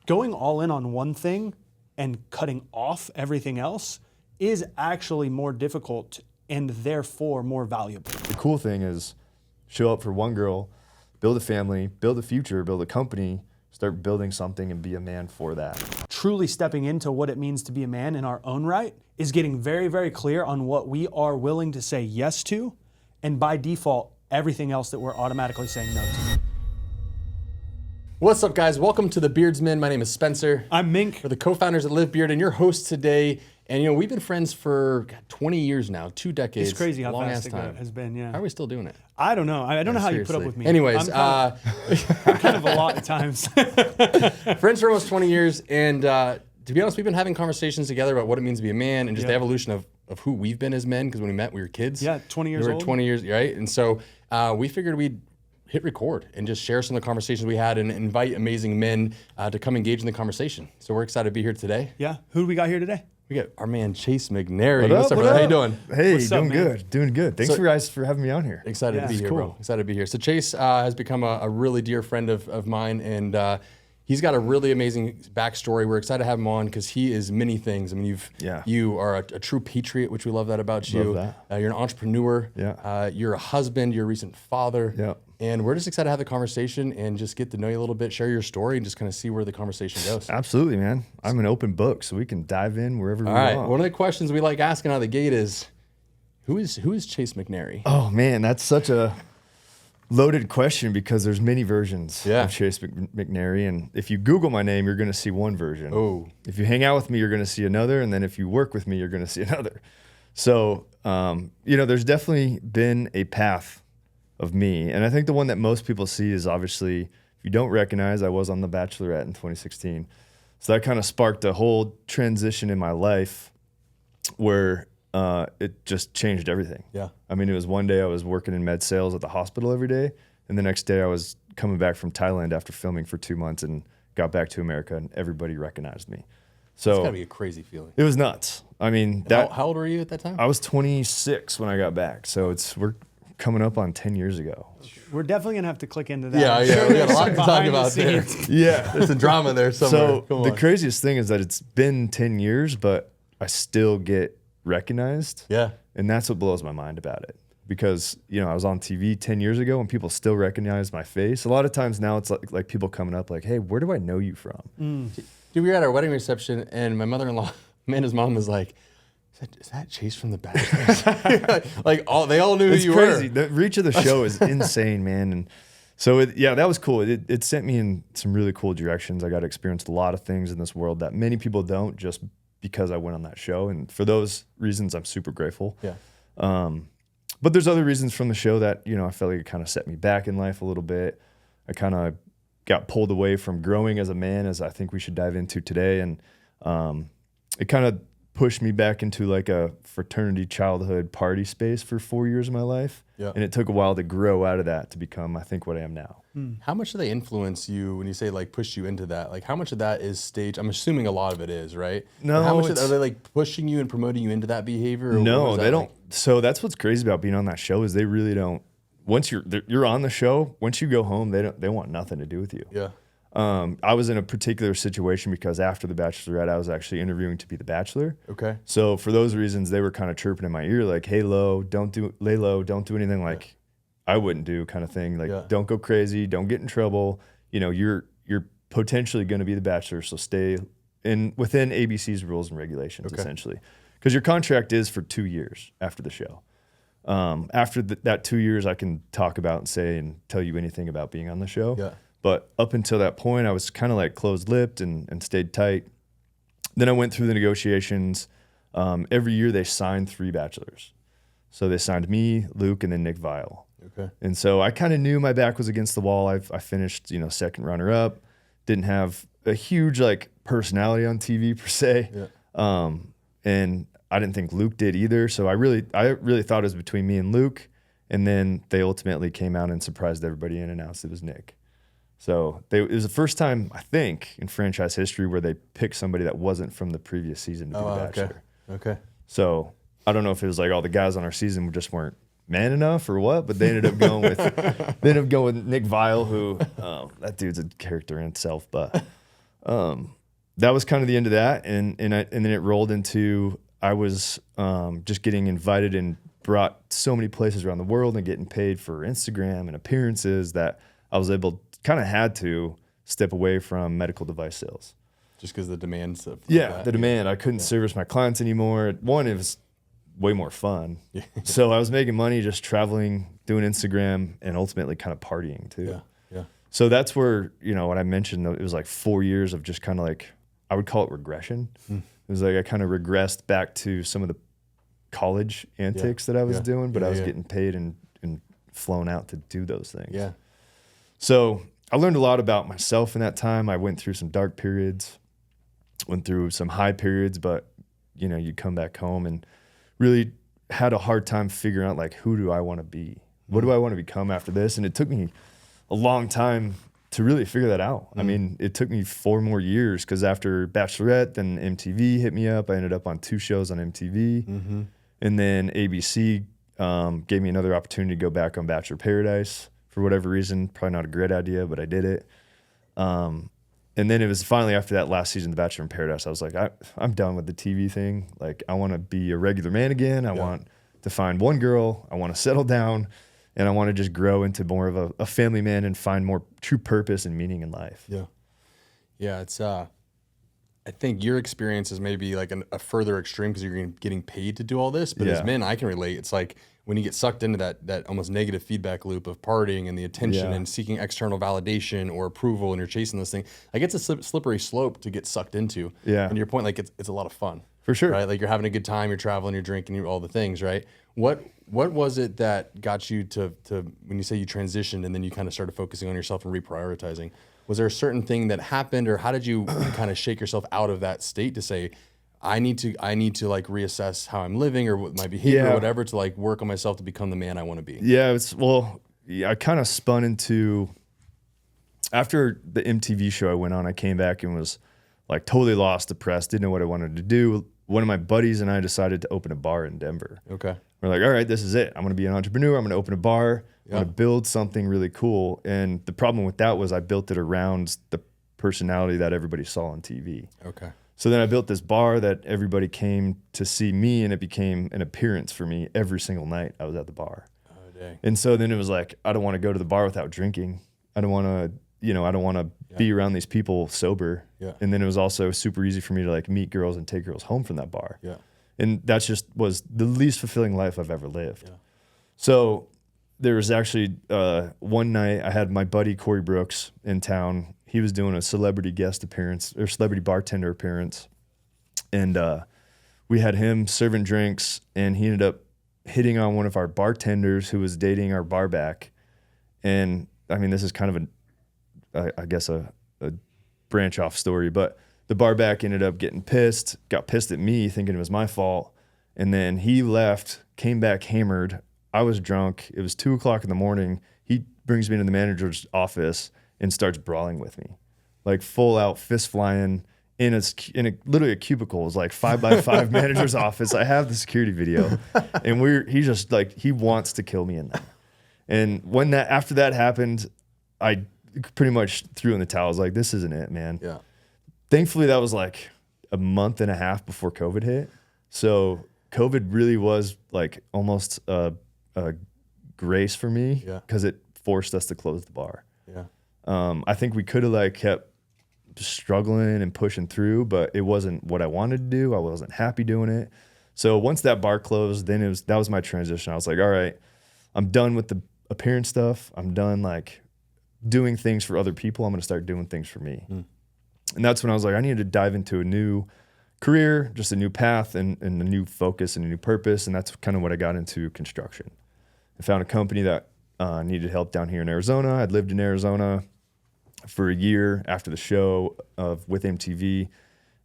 going all in on one thing and cutting off everything else is actually more difficult and therefore more valuable. The cool thing is show up for one girl, build a family, build a future, build a company, start building something and be a man for that. Truly stepping into what it means to be a man in our own right is getting very, very clear on what we are willing to say yes to, and by default, everything else that we're automatically saying no to. What's up, guys? Welcome to the Beardsmen. My name is Spencer. I'm Mink. We're the co-founders at Live Beard and your host today. And you know, we've been friends for 20 years now, 2 decades. It's crazy how long fast ass it time. has been, yeah. How are we still doing it? I don't know. I don't know how seriously. you put up with me. Anyways, I'm kind of a lot at times. friends for almost 20 years. And to be honest, we've been having conversations together about what it means to be a man and just the evolution of who we've been as men. Because when we met, we were kids. Yeah, 20 years old. We were old. 20 years, right? And so we figured we'd hit record and just share some of the conversations we had and invite amazing men to come engage in the conversation. So we're excited to be here today. Yeah. Who do we got here today? We got our man Chase McNary. What's up, brother? How you doing? Hey, What's up, doing man? good, doing good. Thanks So- for guys for having me on here. Excited to be it's here, cool. bro. Excited to be here. So Chase has become a really dear friend of mine, and he's got a really amazing backstory. We're excited to have him on because he is many things. I mean, you are a true patriot, which we love that about you. Love that. You're an entrepreneur. Yeah. You're a husband. You're a recent father. Yeah. And we're just excited to have the conversation and just get to know you a little bit, share your story, and just kind of see where the conversation goes. Absolutely, man. I'm an open book, so we can dive in wherever we All right. want. One of the questions we like asking out of the gate is, who is Chase McNary? Oh man, that's such a loaded question because there's many versions of Chase McNary, and if you Google my name, you're going to see one version. Oh. If you hang out with me, you're going to see another, and then if you work with me, you're going to see another. So, there's definitely been a path of me, and I think the one that most people see is obviously, if you don't recognize, I was on The Bachelorette in 2016. So that kind of sparked a whole transition in my life where it just changed everything. Yeah. I mean, it was one day I was working in med sales at the hospital every day, and the next day I was coming back from Thailand after filming for 2 months and got back to America, and everybody recognized me. So It's got to be a crazy feeling. it was nuts. I mean, How old were you at that time? I was 26 when I got back, so we're coming up on 10 years ago. We're definitely going to have to click into that. Yeah, we got a lot to talk Behind the about there. scenes. Yeah. There's a drama there somewhere. So the craziest thing is that it's been 10 years, but I still get recognized. Yeah. And that's what blows my mind about it. Because, I was on TV 10 years ago and people still recognize my face. A lot of times now it's like people coming up like, hey, where do I know you from? Dude, we were at our wedding reception, and my mother-in-law, Amanda's mom, was like, is that Chase from The Bachelor? They all knew It's who you crazy. were. The reach of the show is insane, man. And so, that was cool. It sent me in some really cool directions. I got to experience a lot of things in this world that many people don't just because I went on that show. And for those reasons, I'm super grateful. Yeah. But there's other reasons from the show that, I felt like it kind of set me back in life a little bit. I kind of got pulled away from growing as a man, as I think we should dive into today. And it kind of pushed me back into like a fraternity childhood party space for 4 years of my life. Yeah. And it took a while to grow out of that to become, I think, what I am now. How much do they influence you when you say push you into that? Like how much of that is staged? I'm assuming a lot of it is, right? No, How much are they pushing you and promoting you into that behavior? Or No, what is they that don't. like? So that's what's crazy about being on that show is they really don't. Once you're on the show, once you go home, they want nothing to do with you. Yeah. I was in a particular situation because after The Bachelorette, I was actually interviewing to be The Bachelor. Okay. So for those reasons, they were kind of chirping in my ear, like, "Hey, lay low, don't do anything like I wouldn't do," kind of thing. Like, don't go crazy, don't get in trouble. You're potentially going to be The Bachelor, so stay within ABC's rules and regulations, essentially, because your contract is for 2 years after the show. After that 2 years, I can talk about and say and tell you anything about being on the show. Yeah. But up until that point, I was kind of like closed-lipped and stayed tight. Then I went through the negotiations. Every year they signed 3 bachelors. So they signed me, Luke, and then Nick Viall. Okay. And so I kind of knew my back was against the wall. I finished, second runner-up. Didn't have a huge personality on TV per se. Yeah. And I didn't think Luke did either. So I really thought it was between me and Luke. And then they ultimately came out and surprised everybody and announced it was Nick. So it was the first time, I think, in franchise history where they picked somebody that wasn't from the previous season to be The Bachelor. Okay. So I don't know if it was all the guys on our season just weren't man enough or what, but they ended up going with Nick Viall, who that dude's a character in itself. But that was kind of the end of that. And then it rolled into, I was just getting invited and brought so many places around the world and getting paid for Instagram and appearances that I was able, kind of had to step away from medical device sales. Just because the demands of the demand. I couldn't service my clients anymore. One, it was way more fun. So I was making money just traveling, doing Instagram, and ultimately kind of partying too. Yeah. So that's where, what I mentioned, it was like 4 years of just kind of like, I would call it regression. It was like I kind of regressed back to some of the college antics that I was doing, but I was getting paid and flown out to do those things. Yeah. So I learned a lot about myself in that time. I went through some dark periods, went through some high periods, but you come back home and really had a hard time figuring out, like, who do I want to be? What do I want to become after this? And it took me a long time to really figure that out. I mean, it took me 4 more years, because after Bachelorette, then MTV hit me up. I ended up on 2 shows on MTV. And then ABC gave me another opportunity to go back on Bachelor Paradise for whatever reason. Probably not a great idea, but I did it. And then it was finally after that last season of Bachelor in Paradise, I was like, I'm done with the TV thing. Like, I want to be a regular man again. I want to find one girl. I want to settle down, and I want to just grow into more of a family man and find more true purpose and meaning in life. Yeah. It's I think your experience is maybe like a further extreme, because you're getting paid to do all this. But as men, I can relate. It's like when you get sucked into that almost negative feedback loop of partying and the attention and seeking external validation or approval, and you're chasing this thing. Like, it's a slippery slope to get sucked into. And to your point, like, it's a lot of fun. For sure. Right? Like, you're having a good time, you're traveling, you're drinking, you're all the things, right? What was it that got you to when you say you transitioned and then you kind of started focusing on yourself and reprioritizing? Was there a certain thing that happened, or how did you kind of shake yourself out of that state to say, I need to like reassess how I'm living or my behavior or whatever, to like work on myself to become the man I want to be? I kind of spun into, after the MTV show I went on, I came back and was like totally lost, depressed, didn't know what I wanted to do. One of my buddies and I decided to open a bar in Denver. Okay. We're like, all right, this is it. I'm going to be an entrepreneur. I'm going to open a bar. I'm going to build something really cool. And the problem with that was I built it around the personality that everybody saw on TV. Okay. So then I built this bar that everybody came to see me, and it became an appearance for me every single night I was at the bar. Oh, dang. And so then it was like, I don't want to go to the bar without drinking. I don't want to, be around these people sober. Yeah. And then it was also super easy for me to like meet girls and take girls home from that bar. Yeah. And that just was the least fulfilling life I've ever lived. Yeah. So there was actually one night I had my buddy Corey Brooks in town. He was doing a celebrity guest appearance or celebrity bartender appearance. And we had him serving drinks, and he ended up hitting on one of our bartenders who was dating our bar back. And I mean, this is kind of a branch off story, but the bar back ended up got pissed at me, thinking it was my fault. And then he left, came back hammered. I was drunk. It was 2:00 in the morning. He brings me into the manager's office and starts brawling with me, like full out fist flying in literally a cubicle. It was like 5x5 manager's office. I have the security video, and he just like, he wants to kill me in there. And after that happened, I pretty much threw in the towel. I was like, this isn't it, man. Yeah. Thankfully, that was like a month and a half before COVID hit. So COVID really was like almost a grace for me, because it forced us to close the bar. Yeah. I think we could have like kept struggling and pushing through, but it wasn't what I wanted to do. I wasn't happy doing it. So once that bar closed, then that was my transition. I was like, all right, I'm done with the appearance stuff. I'm done like doing things for other people. I'm going to start doing things for me. And that's when I was like, I needed to dive into a new career, just a new path and a new focus and a new purpose. And that's kind of what I got into construction. I found a company that needed help down here in Arizona. I'd lived in Arizona for a year after the show with MTV,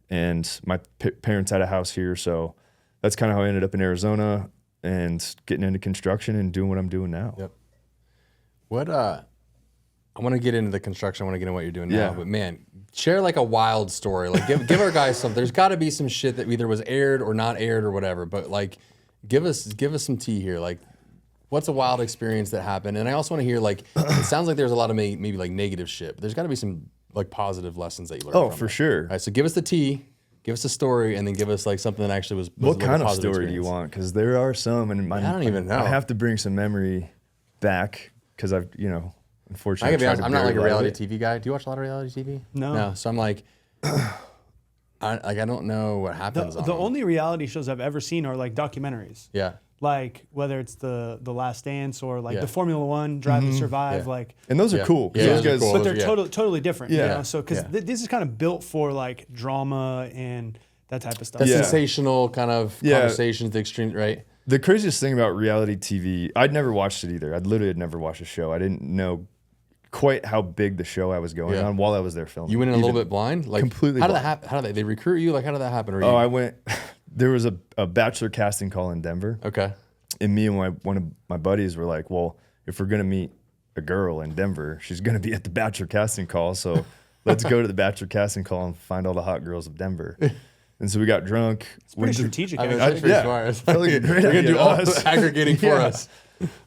and my parents had a house here. So that's kind of how I ended up in Arizona and getting into construction and doing what I'm doing now. Yep. I want to get into the construction. I want to get into what you're doing now, but man, share like a wild story. Like give our guys some, there's gotta be some shit that either was aired or not aired or whatever, but like give us some tea here. Like what's a wild experience that happened? And I also want to hear like, it sounds like there's a lot of maybe like negative shit, but there's gotta be some like positive lessons that you learned. Oh, from for it. sure. All right, so give us the tea, give us the story, and then give us like something that actually was What like kind a of positive story do you experience. want? Because there are some, and I don't even know. I have to bring some memory back because I've, unfortunately, I gotta be tried honest, to I'm not bury like a lot of reality it. TV guy. Do you watch a lot of reality TV? No. So I'm like, I don't know what happens. The only reality shows I've ever seen are like documentaries. Yeah. Like whether it's the Last Dance or like Yeah. the Formula One Drive to Survive, Yeah. like. And those are Yeah. cool. 'Cause Yeah, those those are guys, cool. But they're Yeah. totally different. Yeah. So because Yeah. this is kind of built for like drama and that type of stuff. The Yeah. sensational kind of conversations, the extreme, right? The craziest thing about reality TV, I'd never watched it either. I'd literally had never watched a show. I didn't know quite how big the show I was going on while I was there filming. You went in a little bit blind, like completely How did blind. that happen? How did they recruit you? Like how did that happen? Or Oh, you, I went. There was a bachelor casting call in Denver, okay. and me and one of my buddies were like, "Well, if we're gonna meet a girl in Denver, she's gonna be at the bachelor casting call. So let's go to the bachelor casting call and find all the hot girls of Denver." And so we got drunk. Pretty strategic. I mean, actually. that's pretty yeah. smart. Felt like a great You're gonna idea do to all us. the aggregating for Yeah. us.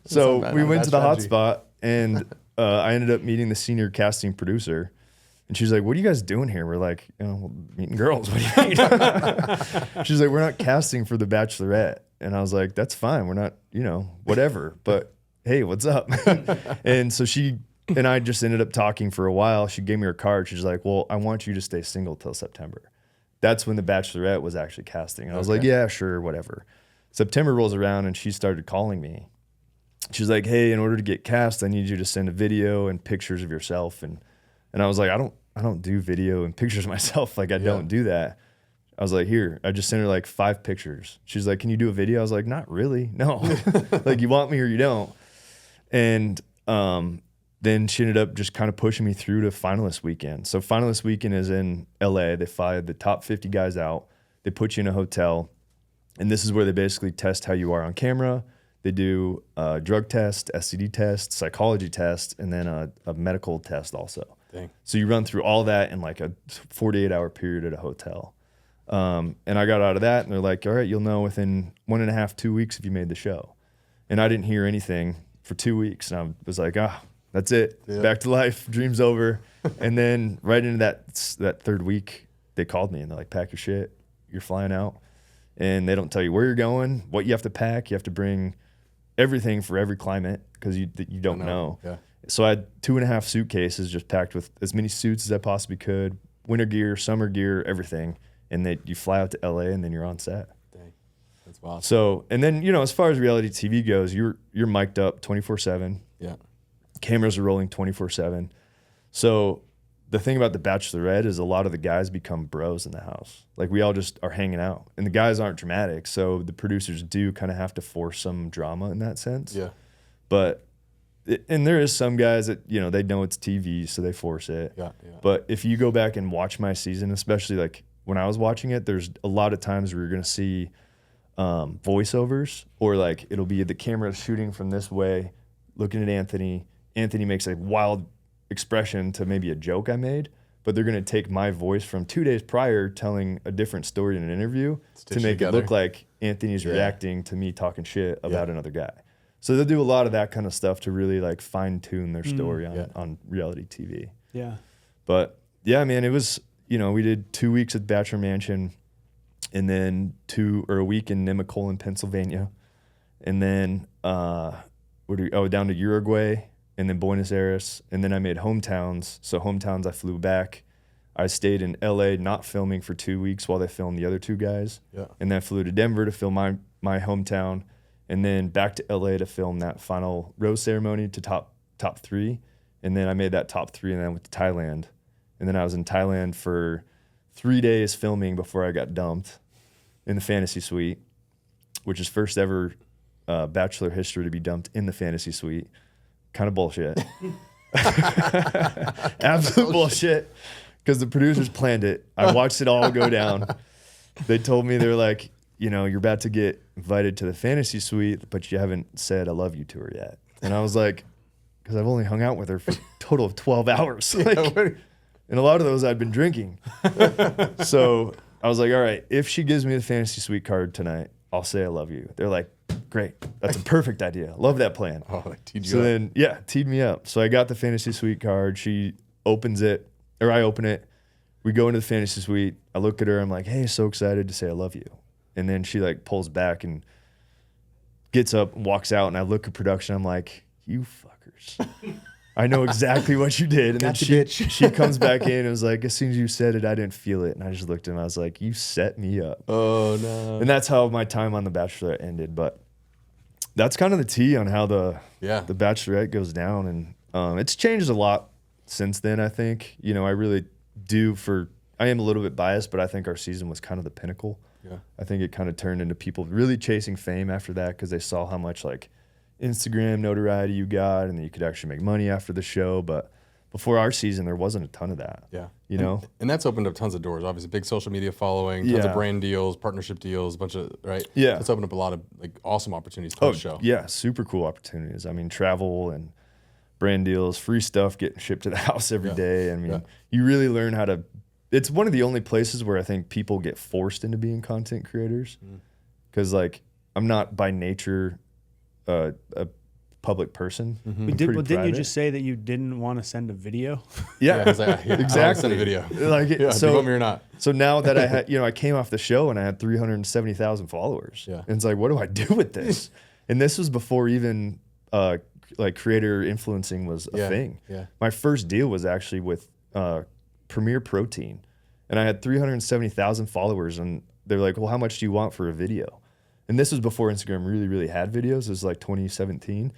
So Not we bad, went not to the bad hot strategy. spot, and I ended up meeting the senior casting producer. And she's like, "What are you guys doing here?" We're like, meeting girls. What do you mean? She's like, "We're not casting for The Bachelorette." And I was like, "That's fine. We're not, whatever. But hey, what's up?" And so she and I just ended up talking for a while. She gave me her card. She's like, "Well, I want you to stay single till September." That's when The Bachelorette was actually casting. And I was like, "Yeah, sure, whatever." September rolls around and she started calling me. She's like, "Hey, in order to get cast, I need you to send a video and pictures of yourself." And I was like, I don't do video and pictures of myself. Like I don't do that. I was like, "Here." I just sent her like 5 pictures. She's like, "Can you do a video?" I was like, "Not really. No." Like you want me or you don't. And then she ended up just kind of pushing me through to finalist weekend. So finalist weekend is in LA. They fly the top 50 guys out. They put you in a hotel. And this is where they basically test how you are on camera. They do a drug test, STD test, psychology test, and then a medical test also. Dang. So you run through all that in like a 48-hour period at a hotel. And I got out of that, and they're like, "All right, you'll know within 1.5, 2 weeks if you made the show." And I didn't hear anything for 2 weeks. And I was like, that's it. Yeah. Back to life. Dream's over. And then right into that third week, they called me, and they're like, "Pack your shit. You're flying out." And they don't tell you where you're going, what you have to pack. You have to bring everything for every climate because you don't know. Yeah. So I had 2.5 suitcases just packed with as many suits as I possibly could, winter gear, summer gear, everything. And you fly out to LA and then you're on set. Dang. That's wild. So, and then, as far as reality TV goes, you're mic'd up 24/7. Yeah. Cameras are rolling 24/7. So the thing about The Bachelorette is a lot of the guys become bros in the house. Like we all just are hanging out, and the guys aren't dramatic. So the producers do kind of have to force some drama in that sense. Yeah. But, and there is some guys that, they know it's TV, so they force it. Yeah. But if you go back and watch my season, especially like when I was watching it, there's a lot of times where you're going to see voiceovers, or like it'll be the camera shooting from this way, looking at Anthony. Anthony makes a wild expression to maybe a joke I made, but they're going to take my voice from 2 days prior telling a different story in an interview to make it look like Anthony's reacting to me talking shit about another guy. So they'll do a lot of that kind of stuff to really like fine tune their story on reality TV. Yeah. But yeah, man, it was, we did 2 weeks at Bachelor Mansion, and then a week in Nemacolin, Pennsylvania. And then down to Uruguay, and then Buenos Aires, and then I made hometowns. So hometowns, I flew back. I stayed in LA, not filming for 2 weeks while they filmed the other 2 guys. Yeah. And then I flew to Denver to film my hometown, and then back to LA to film that final rose ceremony to top 3. And then I made that top 3, and then I went to Thailand. And then I was in Thailand for 3 days filming before I got dumped in the fantasy suite, which is first ever Bachelor history to be dumped in the fantasy suite. Kind of bullshit. Absolute bullshit. Because the producers planned it. I watched it all go down. They told me, they're like, you're about to get invited to the fantasy suite, but you haven't said I love you to her yet. And I was like, because I've only hung out with her for a total of 12 hours. And a lot of those I'd been drinking. So I was like, all right, if she gives me the fantasy suite card tonight, I'll say I love you. They're like, great. That's a perfect idea. Love that plan. Oh, teed you So up. then, teed me up. So I got the fantasy suite card. She opens it, or I open it. We go into the fantasy suite. I look at her. I'm like, hey, so excited to say I love you. And then she like pulls back and gets up and walks out. And I look at production. I'm like, you fuckers. I know exactly what you did. And then she comes back in and was like, as soon as you said it, I didn't feel it. And I just looked at him. I was like, you set me up. Oh, no. And that's how my time on The Bachelorette ended. But that's kind of the tea on how the Bachelorette goes down. And it's changed a lot since then, I think. You know, I really do I am a little bit biased, but I think our season was kind of the pinnacle. Yeah. I think it kind of turned into people really chasing fame after that because they saw how much like Instagram notoriety you got and then you could actually make money after the show. But before our season, there wasn't a ton of that. Yeah. You know? And that's opened up tons of doors. Obviously, big social media following, tons of brand deals, partnership deals, a bunch of, right? Yeah. It's opened up a lot of like awesome opportunities post-show. Yeah, super cool opportunities. I mean, travel and brand deals, free stuff getting shipped to the house every day. I mean, you really learn how to. It's one of the only places where I think people get forced into being content creators. Because, like, I'm not by nature a public person. Didn't you just say that you didn't want to send a video? Yeah, exactly. I'll send a video. Like, so, you want me or not? So now that I had, I came off the show and I had 370,000 followers. Yeah. And it's like, what do I do with this? And this was before even like creator influencing was a thing. Yeah. My first deal was actually with Premier Protein, and I had 370,000 followers, and they're like, well, how much do you want for a video? And this was before Instagram really, really had videos. It was like 2017.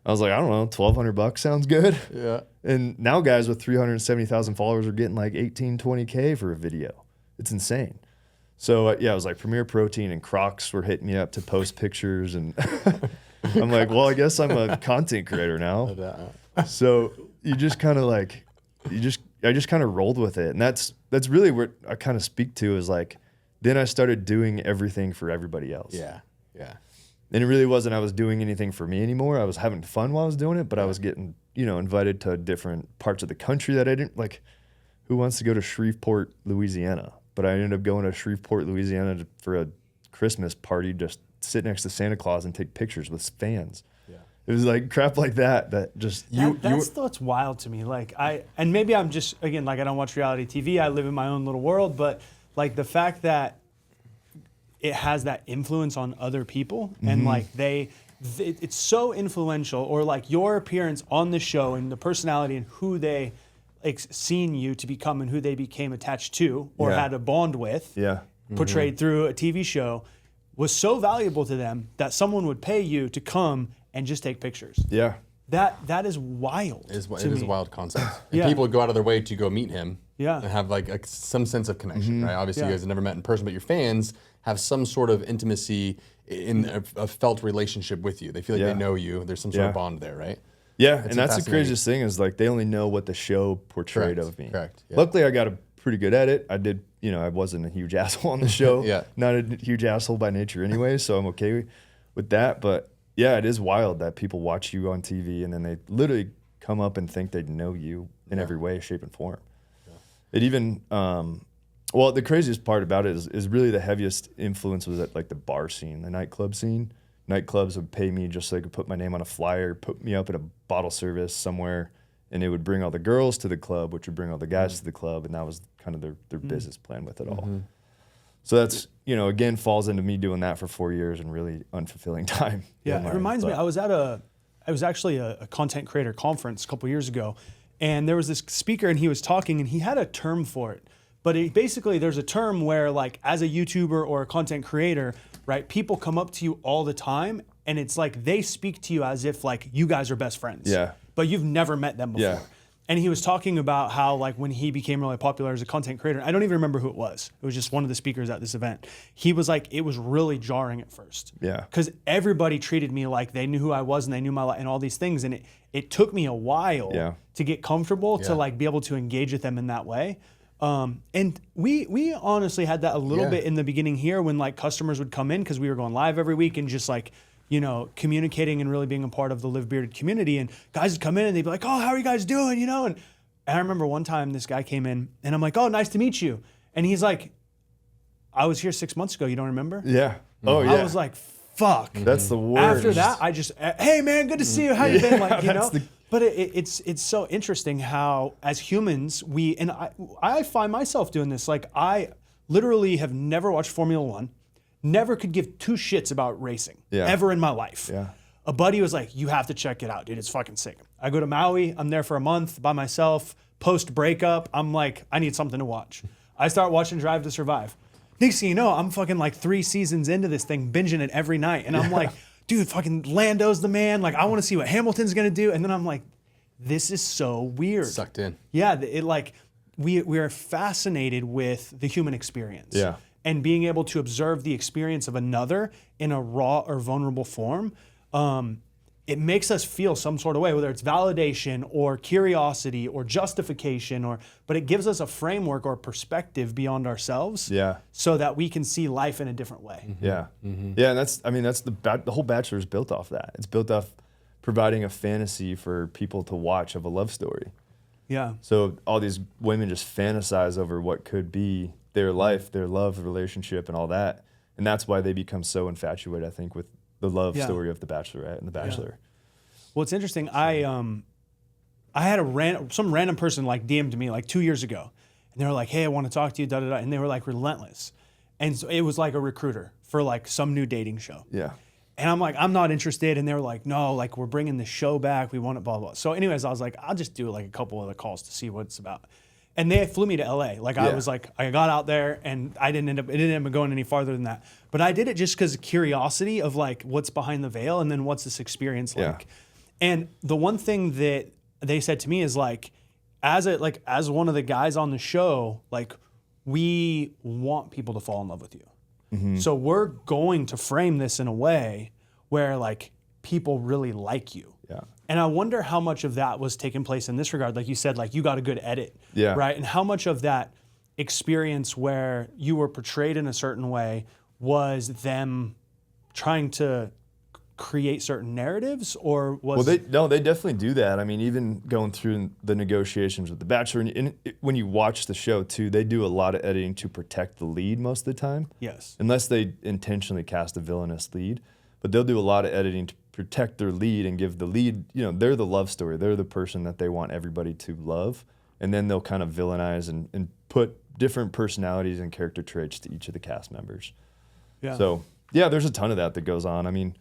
I was like, I don't know, $1,200 sounds good. Yeah. And now guys with 370,000 followers are getting like 18, 20K for a video. It's insane. So it was like Premier Protein and Crocs were hitting me up to post pictures, and I'm like, well, I guess I'm a content creator now. So you just kind of like, I just kind of rolled with it. And that's really what I kind of speak to is like, then I started doing everything for everybody else. Yeah. Yeah. And it really wasn't I was doing anything for me anymore. I was having fun while I was doing it, but I was getting, invited to different parts of the country that I didn't like. Who wants to go to Shreveport, Louisiana? But I ended up going to Shreveport, Louisiana for a Christmas party, just sit next to Santa Claus and take pictures with fans. Yeah. It was like crap like that just that's wild to me. Like and maybe I'm just, again, like I don't watch reality TV. I live in my own little world, but like the fact that it has that influence on other people and like it's so influential, or like your appearance on the show and the personality and who they seen you to become and who they became attached to or had a bond with, portrayed through a TV show, was so valuable to them that someone would pay you to come and just take pictures. Yeah. That is wild. It is a wild concept. And people would go out of their way to go meet him and have like some sense of connection, right? Obviously you guys have never met in person, but your fans have some sort of intimacy in a felt relationship with you. They feel like they know you. There's some sort of bond there, right? Yeah, and that's the craziest thing is like they only know what the show portrayed of me. Correct. Yeah. Luckily, I got pretty good at it. I did, I wasn't a huge asshole on the show. Not a huge asshole by nature anyway, so I'm okay with that. But yeah, it is wild that people watch you on TV and then they literally come up and think they know you in every way, shape, and form. Yeah. It even, well, the craziest part about it is really the heaviest influence was at like the bar scene, the nightclub scene. Nightclubs would pay me just so they could put my name on a flyer, put me up at a bottle service somewhere, and it would bring all the girls to the club, which would bring all the guys to the club, and that was kind of their business plan with it all. So that's, again, falls into me doing that for 4 years and really unfulfilling time. Yeah, it reminds me, I was actually a content creator conference a couple years ago, and there was this speaker, and he was talking, and he had a term for it. But basically, there's a term where, like, as a YouTuber or a content creator, right, people come up to you all the time, and it's like they speak to you as if, like, you guys are best friends. Yeah. But you've never met them before. Yeah. And he was talking about how, like, when he became really popular as a content creator, I don't even remember who it was. It was just one of the speakers at this event. He was like, it was really jarring at first. Yeah. Because everybody treated me like they knew who I was and they knew my life and all these things. And it took me a while to get comfortable to, like, be able to engage with them in that way. And we honestly had that a little bit in the beginning here when like customers would come in because we were going live every week and just like, communicating and really being a part of the Live Bearded community. And guys would come in and they'd be like, oh, how are you guys doing? And I remember one time this guy came in and I'm like, oh, nice to meet you. And he's like, I was here 6 months ago. You don't remember? Yeah. Oh, yeah. I was like, fuck. That's the worst. After that, I just, hey man, good to see you. How you been? Like, But it's so interesting how, as humans, I find myself doing this. Like, I literally have never watched Formula One, never could give two shits about racing ever in my life. Yeah. A buddy was like, you have to check it out, dude. It's fucking sick. I go to Maui. I'm there for a month by myself. Post breakup, I'm like, I need something to watch. I start watching Drive to Survive. Next thing you know, I'm fucking like 3 seasons into this thing, binging it every night. And I'm like, dude, fucking Lando's the man. Like, I want to see what Hamilton's going to do. And then I'm like, this is so weird. Sucked in. Yeah. We are fascinated with the human experience. Yeah. And being able to observe the experience of another in a raw or vulnerable form. It makes us feel some sort of way, whether it's validation or curiosity or justification, but it gives us a framework or perspective beyond ourselves, so that we can see life in a different way. Mm-hmm. Yeah, yeah, and that's the whole Bachelor is built off that. It's built off providing a fantasy for people to watch of a love story. Yeah. So all these women just fantasize over what could be their life, their love relationship, and all that, and that's why they become so infatuated, I think, with the love story of the Bachelorette and the Bachelor. Well, it's interesting. I had some random person like DM'd me like 2 years ago, and they were like, "Hey, I want to talk to you." And they were like relentless, and so it was like a recruiter for like some new dating show. Yeah. And I'm like, I'm not interested. And they were like, no, like we're bringing the show back. We want it, blah, blah. So anyways, I was like, I'll just do like a couple of the calls to see what it's about. And they flew me to LA. Like I was like, I got out there and it didn't end up going any farther than that. But I did it just because of curiosity of like what's behind the veil and then what's this experience like. Yeah. And the one thing that they said to me is like, as one of the guys on the show, like we want people to fall in love with you. Mm-hmm. So we're going to frame this in a way where like people really like you. Yeah. And I wonder how much of that was taking place in this regard. Like you said, like you got a good edit, right? And how much of that experience where you were portrayed in a certain way was them trying to create certain narratives, or was... Well, they definitely do that. I mean, even going through the negotiations with The Bachelor, and when you watch the show too, they do a lot of editing to protect the lead most of the time. Yes. Unless they intentionally cast a villainous lead. But they'll do a lot of editing to protect their lead and give the lead, they're the love story. They're the person that they want everybody to love. And then they'll kind of villainize and put different personalities and character traits to each of the cast members. Yeah. So, yeah, there's a ton of that goes on. I mean,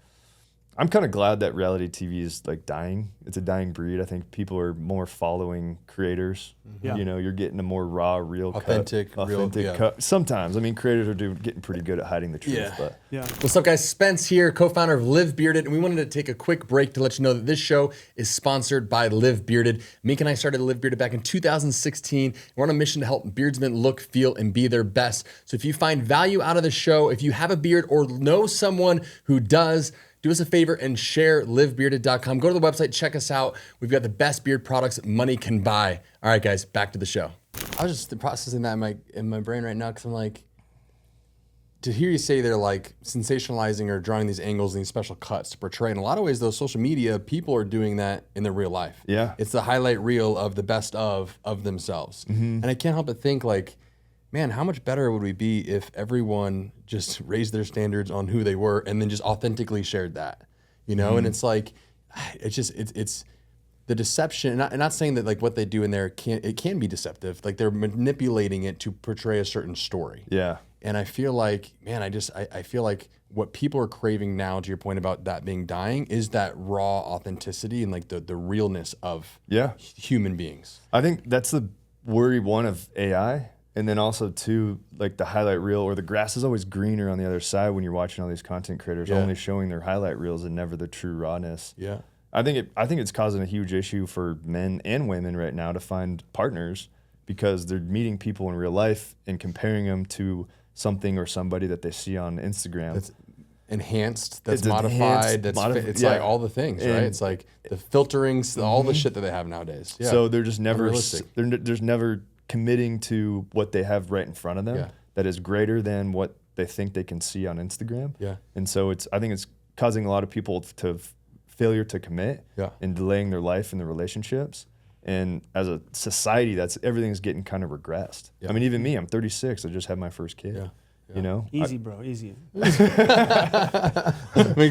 I'm kind of glad that reality TV is like dying. It's a dying breed. I think people are more following creators. Yeah. You're getting a more raw, real, authentic cut. Sometimes, I mean, creators are getting pretty good at hiding the truth. Yeah. But What's up, guys? Spence here, co-founder of Live Bearded, and we wanted to take a quick break to let you know that this show is sponsored by Live Bearded. Meek and I started Live Bearded back in 2016. We're on a mission to help beardsmen look, feel, and be their best. So if you find value out of the show, if you have a beard or know someone who does, do us a favor and share livebearded.com. Go to the website, check us out. We've got the best beard products money can buy. All right, guys, back to the show. I was just processing that in my brain right now because I'm like, to hear you say they're like sensationalizing or drawing these angles and these special cuts to portray. In a lot of ways, though, social media, people are doing that in their real life. Yeah. It's the highlight reel of the best of themselves. Mm-hmm. And I can't help but think like, man, how much better would we be if everyone just raised their standards on who they were and then just authentically shared that, Mm-hmm. And it's like, it's the deception. And not saying that like what they do in there can be deceptive. Like they're manipulating it to portray a certain story. Yeah. And I feel like, man, I feel like what people are craving now, to your point about that being dying, is that raw authenticity and like the realness of human beings. I think that's the worry one of AI. And then also too, like the highlight reel or the grass is always greener on the other side when you're watching all these content creators only showing their highlight reels and never the true rawness. Yeah. I think it's causing a huge issue for men and women right now to find partners because they're meeting people in real life and comparing them to something or somebody that they see on Instagram. That's enhanced, that's modified, it's like all the things, right? It's like the filterings, all the shit that they have nowadays. Yeah. So they're just never, there's never committing to what they have right in front of them that is greater than what they think they can see on Instagram. Yeah. And so I think it's causing a lot of people to failure to commit and delaying their life and their relationships. And as a society, everything's getting kind of regressed. Yeah. I mean, even me, I'm 36. I just had my first kid. Yeah. You know, easy, bro, easy. I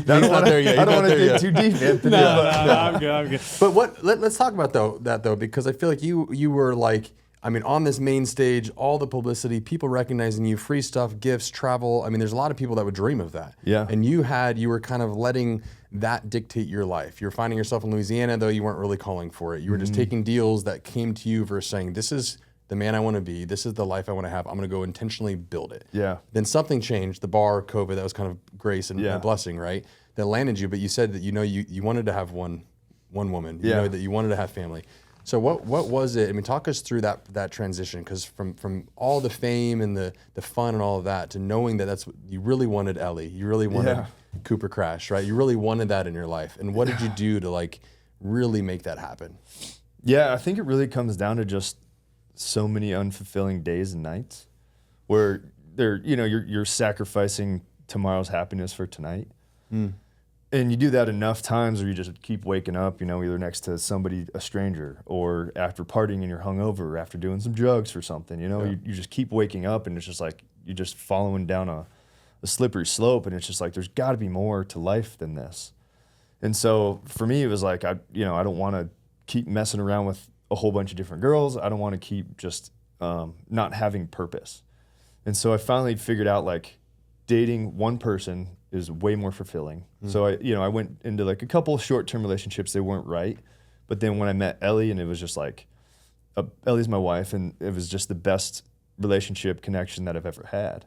don't want to dig too deep, Anthony. No, I'm good. But let's talk about that because I feel like you were like, I mean, on this main stage, all the publicity, people recognizing you, free stuff, gifts, travel. I mean, there's a lot of people that would dream of that. Yeah. And you were kind of letting that dictate your life. You're finding yourself in Louisiana, though you weren't really calling for it. You were just taking deals that came to you versus saying, this is the man I want to be. This is the life I want to have. I'm going to go intentionally build it. Yeah. Then something changed. The bar, COVID, that was kind of grace and a blessing, right? That landed you. But you said that you wanted to have one woman. You know that you wanted to have family. So what was it? I mean, talk us through that transition, because from all the fame and the fun and all of that to knowing that that's what you really wanted, Ellie. You really wanted Cooper Crash, right? You really wanted that in your life. And what did you do to like really make that happen? Yeah, I think it really comes down to just so many unfulfilling days and nights where you're sacrificing tomorrow's happiness for tonight. And you do that enough times where you just keep waking up, either next to somebody, a stranger, or after partying and you're hungover, or after doing some drugs or something, you just keep waking up and it's just like you're just following down a slippery slope, and it's just like there's got to be more to life than this. And so for me, it was like I don't want to keep messing around with a whole bunch of different girls. I don't want to keep just not having purpose. And so I finally figured out like dating one person is way more fulfilling. So I went into like a couple of short-term relationships. They weren't right. But then when I met Ellie, and it was just like, Ellie's my wife, and it was just the best relationship connection that I've ever had.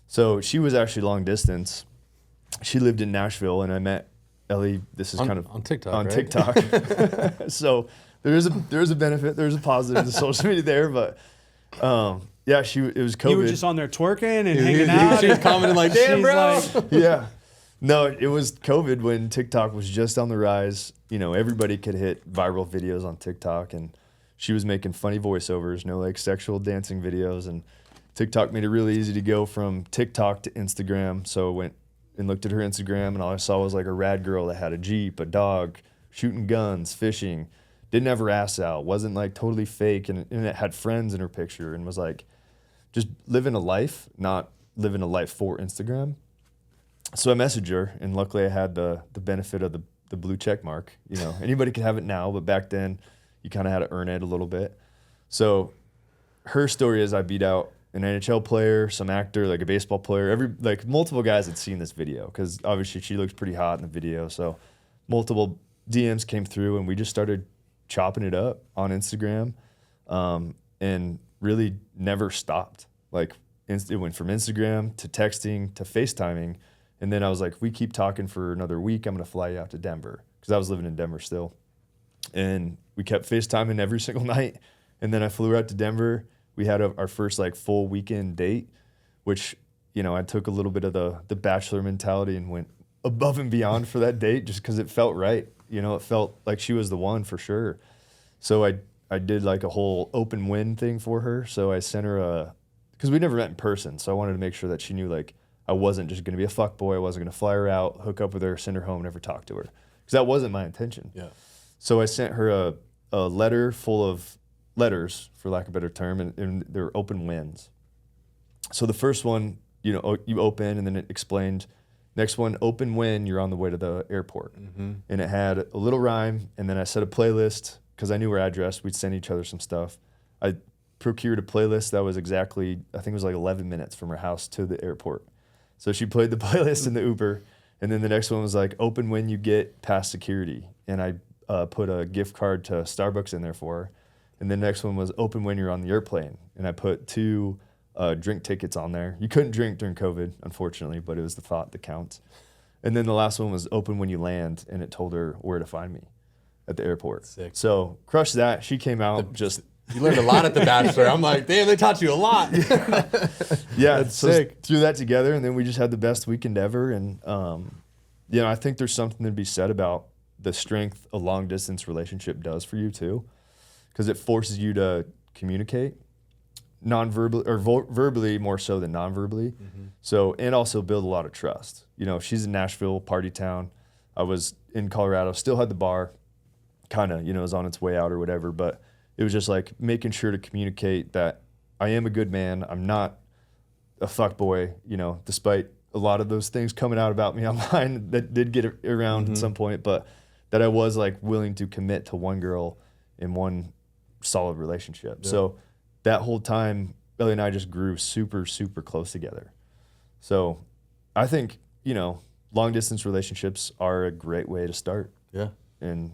So she was actually long distance. She lived in Nashville, and I met Ellie. This is kind of on TikTok. On right? TikTok. So there's a benefit. There's a positive to social media there, but yeah, it was COVID. You were just on there twerking and hanging out. She was commenting like, "Damn, bro." Yeah. No, it was COVID when TikTok was just on the rise. Everybody could hit viral videos on TikTok, and she was making funny voiceovers, like sexual dancing videos, and TikTok made it really easy to go from TikTok to Instagram. So I went and looked at her Instagram, and all I saw was like a rad girl that had a Jeep, a dog, shooting guns, fishing, didn't have her ass out, wasn't like totally fake, and it had friends in her picture, and was like just living a life, not living a life for Instagram. So I messaged her, and luckily I had the benefit of the blue check mark. Anybody could have it now, but back then you kind of had to earn it a little bit. So her story is I beat out an NHL player, some actor, like a baseball player. Multiple guys had seen this video because obviously she looks pretty hot in the video. So multiple DMs came through, and we just started chopping it up on Instagram, and really never stopped. Like it went from Instagram to texting to FaceTiming. And then I was like, if we keep talking for another week, I'm going to fly you out to Denver, because I was living in Denver still. And we kept FaceTiming every single night. And then I flew her out to Denver. We had our first like full weekend date, which, I took a little bit of the bachelor mentality and went above and beyond for that date just because it felt right. It felt like she was the one for sure. So I did like a whole open win thing for her. So I sent her because we never met in person. So I wanted to make sure that she knew like I wasn't just going to be a fuckboy. I wasn't going to fly her out, hook up with her, send her home, never talk to her. Because that wasn't my intention. Yeah. So I sent her a letter full of letters, for lack of a better term, and they're open wins. So the first one, you open, and then it explained, next one, open when you're on the way to the airport. And it had a little rhyme, and then I set a playlist, because I knew her address. We'd send each other some stuff. I procured a playlist that was exactly, I think it was like 11 minutes from her house to the airport. So she played the playlist in the Uber, and then the next one was like, open when you get past security. And I put a gift card to Starbucks in there for her. And the next one was open when you're on the airplane. And I put 2 drink tickets on there. You couldn't drink during COVID, unfortunately, but it was the thought that counts. And then the last one was open when you land, and it told her where to find me at the airport. Sick. So crushed that. She came out You learned a lot at the Bachelor. I'm like, damn, they taught you a lot. Yeah, that's so sick. Threw that together, and then we just had the best weekend ever. And I think there's something to be said about the strength a long distance relationship does for you too, because it forces you to communicate non-verbally or verbally more so than non-verbally. So, and also build a lot of trust. She's in Nashville, party town. I was in Colorado, still had the bar, kind of, was on its way out or whatever, but it was just like making sure to communicate that I am a good man. I'm not a fuckboy, you know, despite a lot of those things coming out about me online that did get around at some point, but that I was like willing to commit to one girl in one solid relationship. Yeah. So that whole time, Ellie and I just grew super, super close together. So I think, you know, long distance relationships are a great way to start. Yeah. And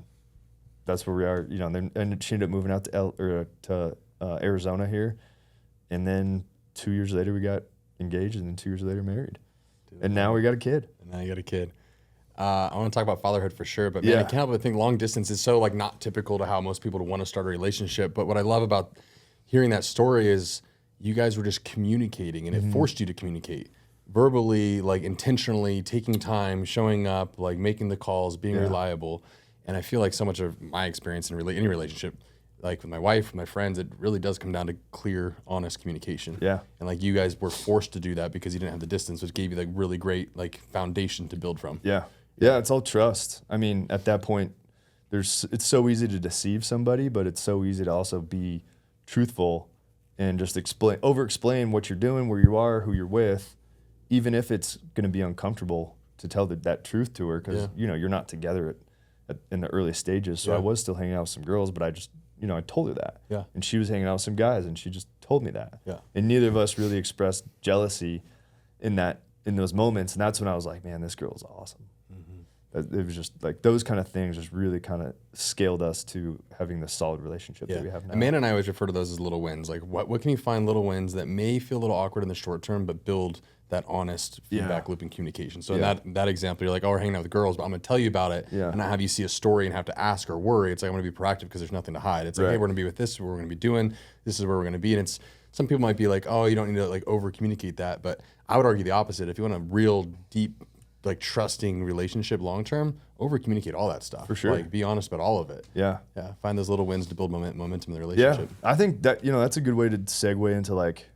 that's where we are, you know, and she ended up moving out to Arizona here. And then 2 years later we got engaged, and then 2 years later married. And now we got a kid. And now you got a kid. I want to talk about fatherhood for sure, but man, I can't help but think long distance is so like not typical to how most people would want to start a relationship. But what I love about hearing that story is you guys were just communicating, and it forced you to communicate verbally, like intentionally, taking time, showing up, like making the calls, being reliable. And I feel like so much of my experience in any relationship, like with my wife, with my friends, it really does come down to clear, honest communication. Yeah. And like you guys were forced to do that because you didn't have the distance, which gave you like really great like foundation to build from. Yeah. Yeah, it's all trust. I mean, at that point, it's so easy to deceive somebody, but it's so easy to also be truthful and just over-explain what you're doing, where you are, who you're with, even if it's going to be uncomfortable to tell that truth to her, because you know you're not together in the early stages. So I was still hanging out with some girls, but I just, you know, I told her that. Yeah. And she was hanging out with some guys, and she just told me that. Yeah. And neither of us really expressed jealousy in those moments, and that's when I was like, man, this girl's awesome. It was just like those kind of things just really kind of scaled us to having the solid relationship that we have now. Amanda and I always refer to those as little wins. Like what can you find little wins that may feel a little awkward in the short term, but build that honest feedback loop and communication. So in that example, you're like, oh, we're hanging out with girls, but I'm going to tell you about it and not have you see a story and have to ask or worry. It's like, I'm going to be proactive because there's nothing to hide. It's like, hey, we're going to be with this, is what we're going to be doing. This is where we're going to be. And it's, some people might be like, oh, you don't need to like over communicate that. But I would argue the opposite. If you want a real deep, like trusting relationship long-term, over communicate all that stuff. For sure. Like be honest about all of it. Yeah. Yeah. Find those little wins to build momentum in the relationship. Yeah. I think that, you know, that's a good way to segue into like,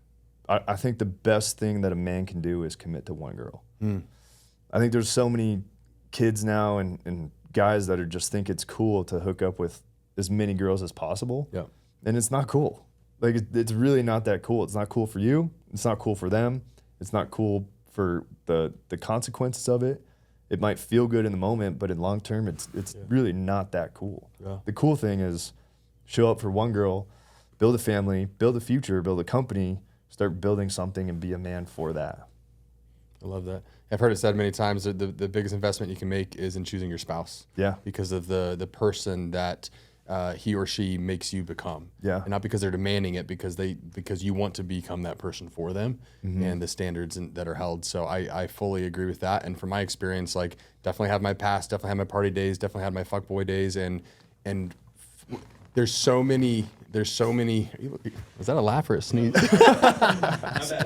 I think the best thing that a man can do is commit to one girl. I think there's so many kids now and guys that are just think it's cool to hook up with as many girls as possible. Yeah. And it's not cool. Like it's really not that cool. It's not cool for you. It's not cool for them. It's not cool for the consequences of it. It might feel good in the moment, but in long term, it's really not that cool. Yeah. The cool thing is show up for one girl, build a family, build a future, build a company, start building something and be a man for that. I love that. I've heard it said many times that the biggest investment you can make is in choosing your spouse. Yeah. Because of the person that he or she makes you become. Yeah. And not because they're demanding it, because you want to become that person for them and the standards that are held. So I fully agree with that. And from my experience, like definitely have my past, definitely had my party days, definitely had my fuckboy days, and there's so many. Was that a laugh or a sneeze?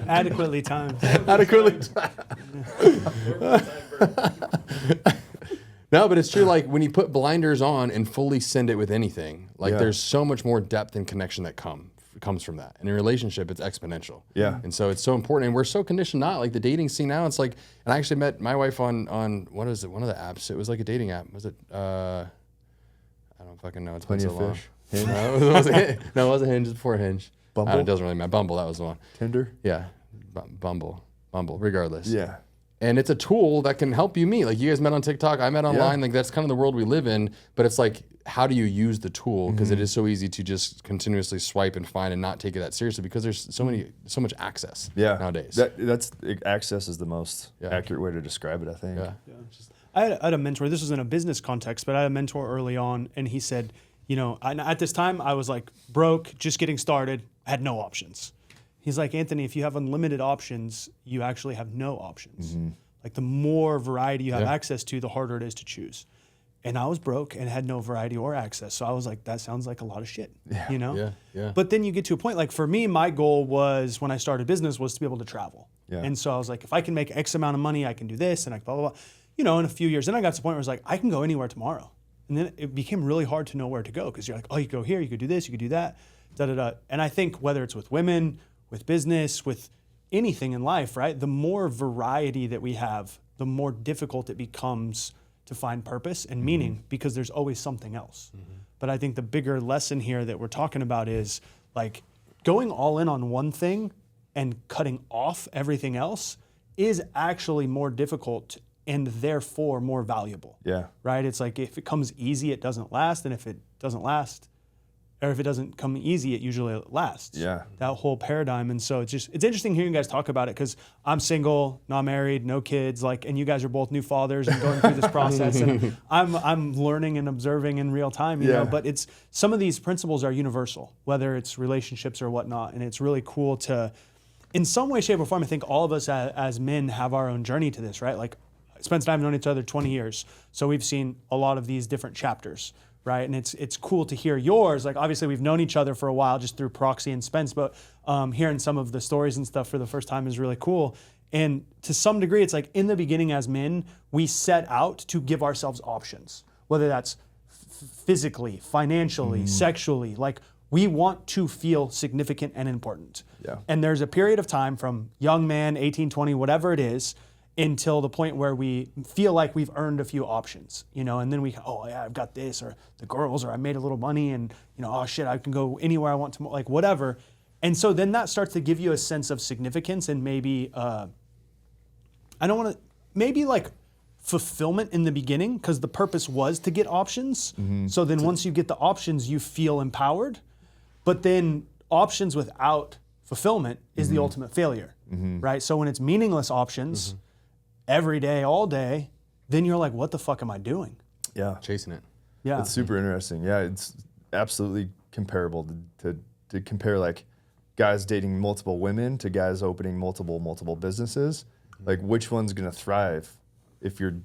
Adequately timed. Adequately timed. No, but it's true. Like when you put blinders on and fully send it with anything, like there's so much more depth and connection that comes from that. And in a relationship, it's exponential. Yeah. And so it's so important. And we're so conditioned not like the dating scene now. It's like, and I actually met my wife on what is it? One of the apps. It was like a dating app. Was it? I don't fucking know. It's been so long. Hinge? No, it wasn't Hinge. It was before Hinge. Bumble? It doesn't really matter. Bumble, that was the one. Tinder? Yeah. Bumble, regardless. Yeah. And it's a tool that can help you meet. Like you guys met on TikTok, I met online. Like that's kind of the world we live in. But it's like, how do you use the tool? Because it is so easy to just continuously swipe and find and not take it that seriously because there's so much access nowadays. That's access is the most accurate way to describe it, I think. Yeah. I had a mentor. This was in a business context, but I had a mentor early on, and he said, you know, at this time I was like broke, just getting started, had no options. He's like, Anthony, if you have unlimited options, you actually have no options. Like the more variety you have access to, the harder it is to choose. And I was broke and had no variety or access. So I was like, that sounds like a lot of shit, you know? Yeah. But then you get to a point, like for me, my goal was when I started business was to be able to travel. Yeah. And so I was like, if I can make X amount of money, I can do this and I blah, blah, blah. You know, in a few years, then I got to the point where I was like, I can go anywhere tomorrow. And then it became really hard to know where to go because you're like, oh, you go here, you could do this, you could do that, da da da. And I think whether it's with women, with business, with anything in life, right? The more variety that we have, the more difficult it becomes to find purpose and meaning because there's always something else. But I think the bigger lesson here that we're talking about is like going all in on one thing and cutting off everything else is actually more difficult and therefore more valuable. Yeah. Right? It's like if it comes easy, it doesn't last. And if it doesn't last, or if it doesn't come easy, it usually lasts. Yeah. That whole paradigm. And so it's interesting hearing you guys talk about it because I'm single, not married, no kids, like, and you guys are both new fathers and going through this process. And I'm learning and observing in real time, you know, but it's, some of these principles are universal, whether it's relationships or whatnot. And it's really cool to, in some way, shape or form, I think all of us as men have our own journey to this, right? Like Spence and I have known each other 20 years. So we've seen a lot of these different chapters. Right, and it's cool to hear yours. Like obviously we've known each other for a while just through Proxy and Spence, but hearing some of the stories and stuff for the first time is really cool. And to some degree, it's like in the beginning as men, we set out to give ourselves options, whether that's physically, financially, sexually. Like we want to feel significant and important. Yeah. And there's a period of time from young man, 18, 20, whatever it is, until the point where we feel like we've earned a few options, you know, and then we, oh yeah, I've got this, or the girls, or I made a little money, and you know, oh shit, I can go anywhere I want to, like whatever. And so then that starts to give you a sense of significance and maybe, maybe like fulfillment in the beginning, because the purpose was to get options. So then once you get the options, you feel empowered, but then options without fulfillment is the ultimate failure, right? So when it's meaningless options, every day, all day, then you're like, what the fuck am I doing? Yeah. Chasing it. Yeah. It's super interesting. Yeah, it's absolutely comparable to compare like guys dating multiple women to guys opening multiple businesses. Like which one's gonna thrive if you're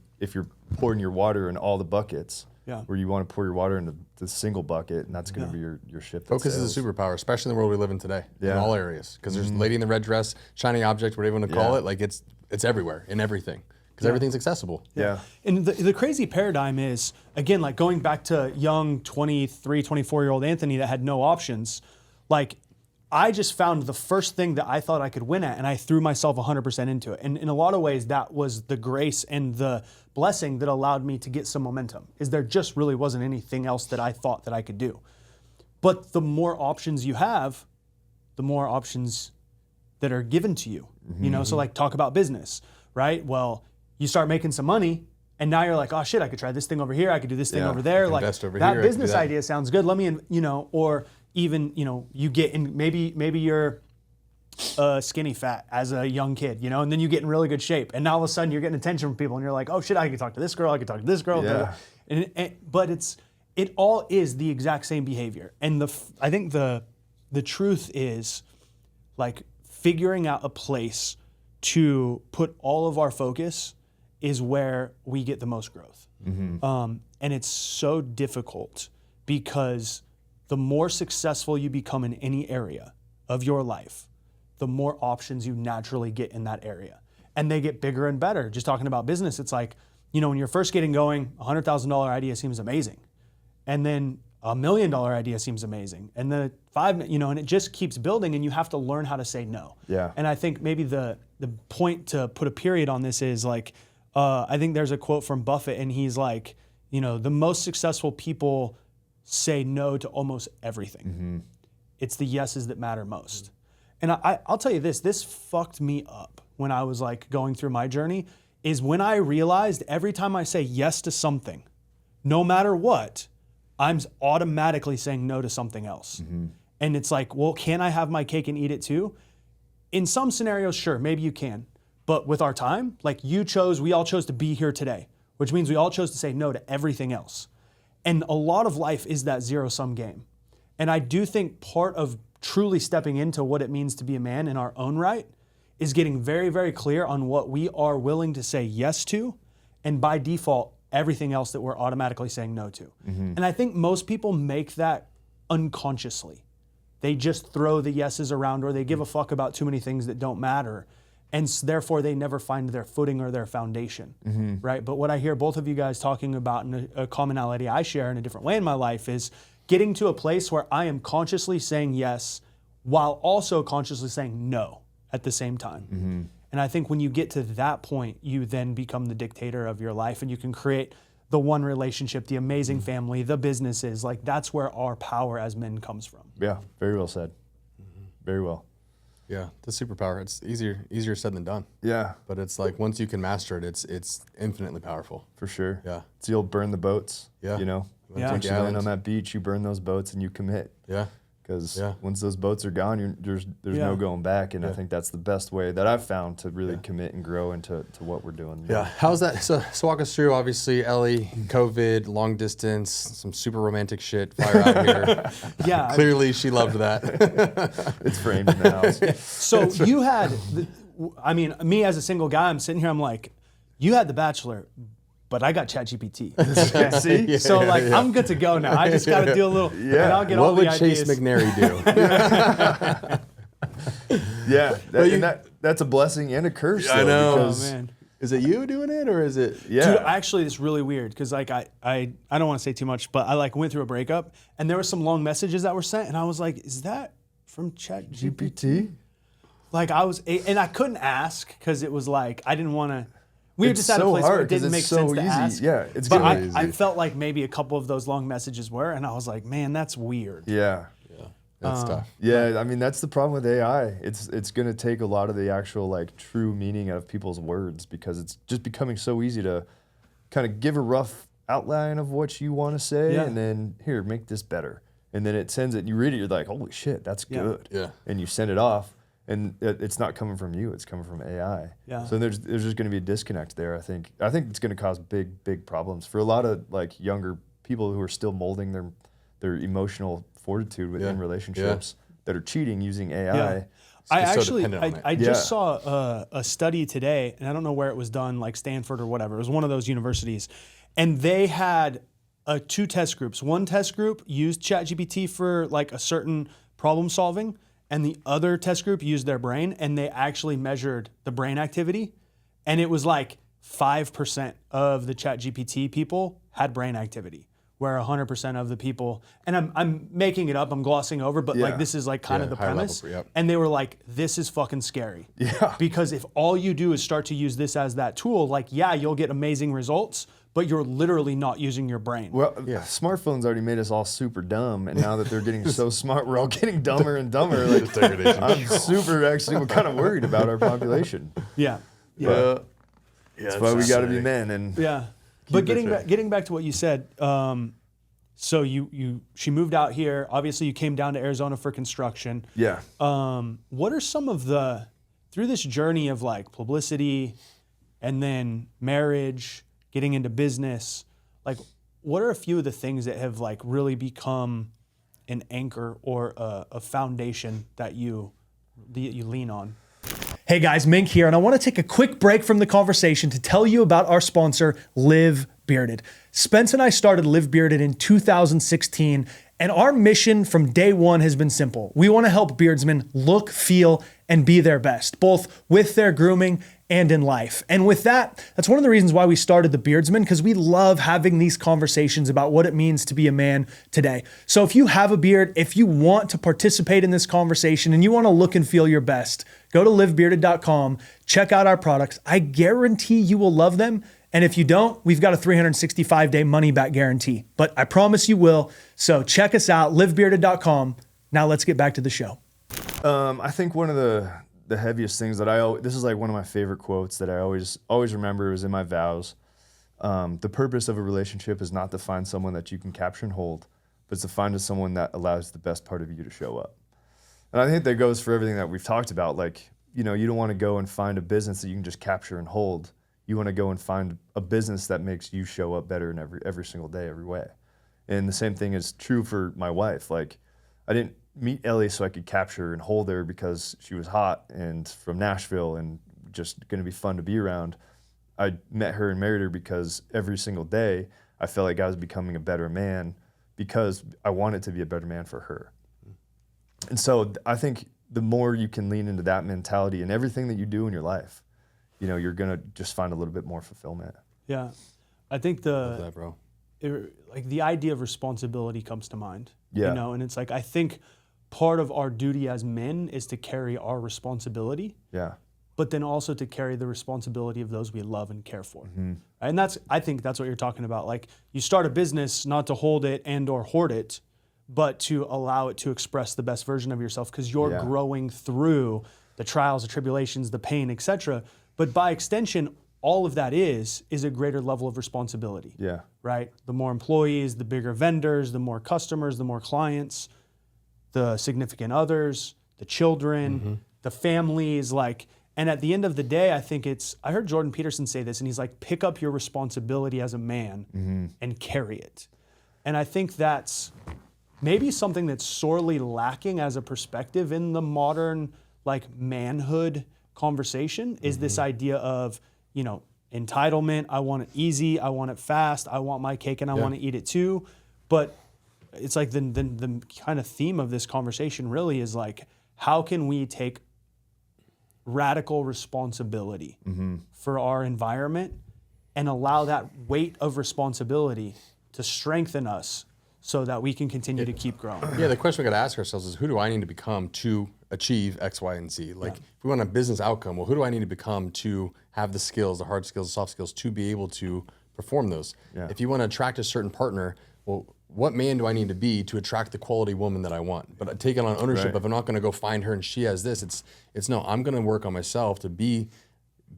pouring your water in all the buckets, where you want to pour your water into the single bucket, and that's gonna be your ship. Focus is a superpower, especially in the world we live in today, in all areas. Because there's lady in the red dress, shiny object, whatever you want to call it, like it's everywhere, in everything. Because everything's accessible. Yeah. And the crazy paradigm is, again, like going back to young 23, 24-year-old Anthony that had no options, like I just found the first thing that I thought I could win at, and I threw myself 100% into it. And in a lot of ways, that was the grace and the blessing that allowed me to get some momentum, is there just really wasn't anything else that I thought that I could do. But the more options you have, the more options that are given to you. You know, so like talk about business, right? Well, you start making some money, and now you're like, oh shit, I could try this thing over here, I could do this thing over there. Like over that here, business idea sounds good. Let me, you know, or even, you know, you get in, maybe you're skinny fat as a young kid, you know, and then you get in really good shape, and now all of a sudden you're getting attention from people, and you're like, oh shit, I could talk to this girl, I could talk to this girl. Yeah. But it all is the exact same behavior. And I think the truth is like figuring out a place to put all of our focus is where we get the most growth. And it's so difficult because the more successful you become in any area of your life, the more options you naturally get in that area. And they get bigger and better. Just talking about business, it's like, you know, when you're first getting going, a $100,000 idea seems amazing. And then $1 million idea seems amazing. And then you know, and it just keeps building, and you have to learn how to say no. Yeah. And I think maybe the point to put a period on this is like, I think there's a quote from Buffett, and he's like, you know, the most successful people say no to almost everything. It's the yeses that matter most. And I'll tell you this fucked me up when I was like going through my journey, is when I realized every time I say yes to something, no matter what, I'm automatically saying no to something else. And it's like, well, can I have my cake and eat it too? In some scenarios, sure, maybe you can. But with our time, like we all chose to be here today, which means we all chose to say no to everything else. And a lot of life is that zero-sum game. And I do think part of truly stepping into what it means to be a man in our own right is getting very, very clear on what we are willing to say yes to, and by default, everything else that we're automatically saying no to. And I think most people make that unconsciously. They just throw the yeses around, or they give a fuck about too many things that don't matter. And therefore they never find their footing or their foundation, right? But what I hear both of you guys talking about, and a commonality I share in a different way in my life, is getting to a place where I am consciously saying yes while also consciously saying no at the same time. And I think when you get to that point, you then become the dictator of your life, and you can create the one relationship, the amazing family, the businesses. Like that's where our power as men comes from. Yeah, very well said. Very well. Yeah, the superpower. It's easier said than done. Yeah. But it's like once you can master it, it's infinitely powerful. For sure. Yeah. It's the old burn the boats. Yeah. You know? Yeah. Once you land on that beach, you burn those boats and you commit. Yeah. Because once those boats are gone, there's no going back. And I think that's the best way that I've found to really commit and grow into what we're doing. Yeah. How's that? So walk us through, obviously, Ellie, COVID, long distance, some super romantic shit, fire out here. Yeah. Clearly she loved that. It's framed in the house. So you had, me as a single guy, I'm sitting here, I'm like, you had The Bachelor, but I got ChatGPT. Okay. See? So I'm good to go now. I just got to do a little, and I'll get all the What would ideas. Chase McNary do? That's a blessing and a curse. I know. Because, Oh, man. Is it you doing it or is it? Yeah. Dude, actually, it's really weird because I don't want to say too much, but I went through a breakup and there were some long messages that were sent, and I was like, is that from ChatGPT? Like and I couldn't ask because it was like I didn't want to. We were just at a place where it didn't make sense to ask. Yeah, it's but good. I felt like maybe a couple of those long messages were, and I was like, man, that's weird. Yeah. That's tough. Yeah, I mean that's the problem with AI. It's going to take a lot of the actual true meaning out of people's words because it's just becoming so easy to kind of give a rough outline of what you want to say and then here, make this better. And then it sends it and you read it, you're like, holy shit, that's good. Yeah. And you send it off and it's not coming from you, it's coming from AI. Yeah. So there's just going to be a disconnect there, I think. I think it's going to cause big problems for a lot of younger people who are still molding their emotional fortitude within relationships that are cheating using AI. Yeah. I just Yeah. saw a study today, and I don't know where it was done, like Stanford or whatever. It was one of those universities, and they had two test groups. One test group used ChatGPT for like a certain problem solving, and the other test group used their brain, and they actually measured the brain activity, and it was like 5% of the ChatGPT people had brain activity, where 100% of the people, and I'm making it up, I'm glossing over, but like this is like kind of the premise. And they were like, this is fucking scary. Yeah. Because if all you do is start to use this as that tool, like, yeah, you'll get amazing results, but you're literally not using your brain. Well, smartphones already made us all super dumb, and now that they're getting so smart, we're all getting dumber and dumber. Like, I'm we're kind of worried about our population. Yeah. That's why we got to be men. And But getting back to what you said, so she moved out here. Obviously, you came down to Arizona for construction. Yeah. What are some of through this journey of like publicity, and then marriage, getting into business, like what are a few of the things that have like really become an anchor or a foundation that you lean on? Hey guys, Mink here, and I want to take a quick break from the conversation to tell you about our sponsor, Live Bearded. Spence and I started Live Bearded in 2016, and our mission from day one has been simple. We want to help beardsmen look, feel, and be their best, both with their grooming and in life. And with that's one of the reasons why we started the Beardsmen, because we love having these conversations about what it means to be a man today. So if you have a beard, if you want to participate in this conversation and you want to look and feel your best, go to livebearded.com, check out our products. I guarantee you will love them. And if you don't, we've got a 365-day money-back guarantee. But I promise you will. So check us out, livebearded.com. Now let's get back to the show. I think one of the heaviest things that this is like one of my favorite quotes that I always remember is in my vows. The purpose of a relationship is not to find someone that you can capture and hold, but it's to find someone that allows the best part of you to show up. And I think that goes for everything that we've talked about. Like, you don't want to go and find a business that you can just capture and hold. You want to go and find a business that makes you show up better in every single day, every way. And the same thing is true for my wife. Like, I didn't meet Ellie so I could capture and hold her because she was hot and from Nashville and just going to be fun to be around. I met her and married her because every single day I felt like I was becoming a better man because I wanted to be a better man for her. And so I think the more you can lean into that mentality in everything that you do in your life, you're going to just find a little bit more fulfillment. Yeah. I think Love that, bro. The idea of responsibility comes to mind. Yeah. And it's like, I think part of our duty as men is to carry our responsibility. Yeah. But then also to carry the responsibility of those we love and care for. Mm-hmm. And I think that's what you're talking about. Like, you start a business not to hold it and or hoard it, but to allow it to express the best version of yourself because you're growing through the trials, the tribulations, the pain, etc. But by extension, all of that is a greater level of responsibility. Yeah. Right? The more employees, the bigger vendors, the more customers, the more clients, the significant others, the children, the families, and at the end of the day, I think I heard Jordan Peterson say this, and he's like, pick up your responsibility as a man and carry it. And I think that's maybe something that's sorely lacking as a perspective in the modern manhood conversation is this idea of, entitlement. I want it easy. I want it fast. I want my cake and I want to eat it too. But it's like the kind of theme of this conversation really is how can we take radical responsibility for our environment and allow that weight of responsibility to strengthen us so that we can continue to keep growing. Yeah, the question we got to ask ourselves is, who do I need to become to achieve X, Y, and Z? If we want a business outcome, well, who do I need to become to have the skills, the hard skills, the soft skills, to be able to perform those? Yeah. If you want to attract a certain partner, well, what man do I need to be to attract the quality woman that I want? But taking on ownership, if I'm not going to go find her and she has this, it's no, I'm going to work on myself to be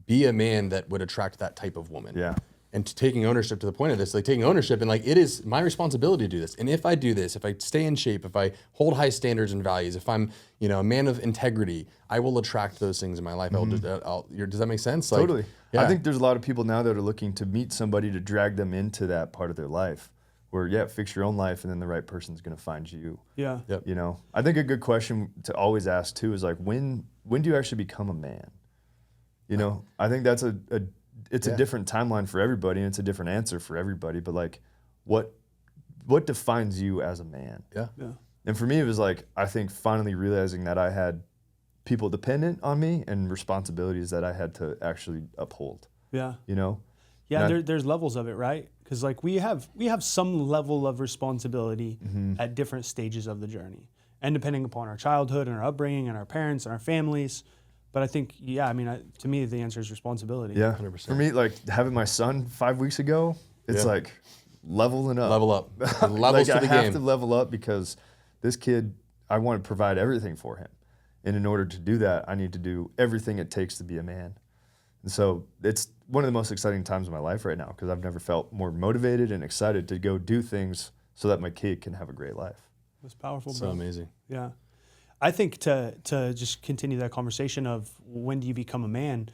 a man that would attract that type of woman. Yeah. And taking ownership to the point of this, taking ownership and it is my responsibility to do this. And if I do this, if I stay in shape, if I hold high standards and values, if I'm a man of integrity, I will attract those things in my life. Does that make sense? Totally. I think there's a lot of people now that are looking to meet somebody to drag them into that part of their life. Where fix your own life, and then the right person's going to find you. Yeah. Yep. I think a good question to always ask too is when do you actually become a man? I think that's a different timeline for everybody, and it's a different answer for everybody. But what defines you as a man? Yeah. And for me, it was I think finally realizing that I had people dependent on me and responsibilities that I had to actually uphold. Yeah. Yeah. There's levels of it, right? Because we have some level of responsibility at different stages of the journey, and depending upon our childhood and our upbringing and our parents and our families. But I think, to me, the answer is responsibility. Yeah, 100%. For me, having my son 5 weeks ago, it's leveling up. Level up. Levels to the game. I have to level up because this kid, I want to provide everything for him. And in order to do that, I need to do everything it takes to be a man. And so it's one of the most exciting times of my life right now because I've never felt more motivated and excited to go do things so that my kid can have a great life. That's powerful, so bro. Amazing. Yeah. I think to just continue that conversation of when do you become a man,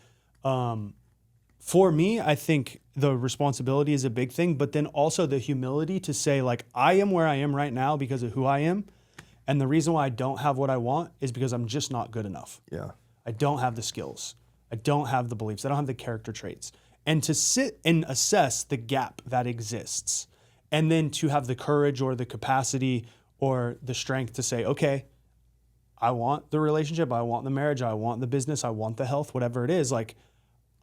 for me, I think the responsibility is a big thing, but then also the humility to say I am where I am right now because of who I am. And the reason why I don't have what I want is because I'm just not good enough. Yeah. I don't have the skills. I don't have the beliefs. I don't have the character traits. And to sit and assess the gap that exists, and then to have the courage or the capacity or the strength to say, okay, I want the relationship, I want the marriage, I want the business, I want the health, whatever it is,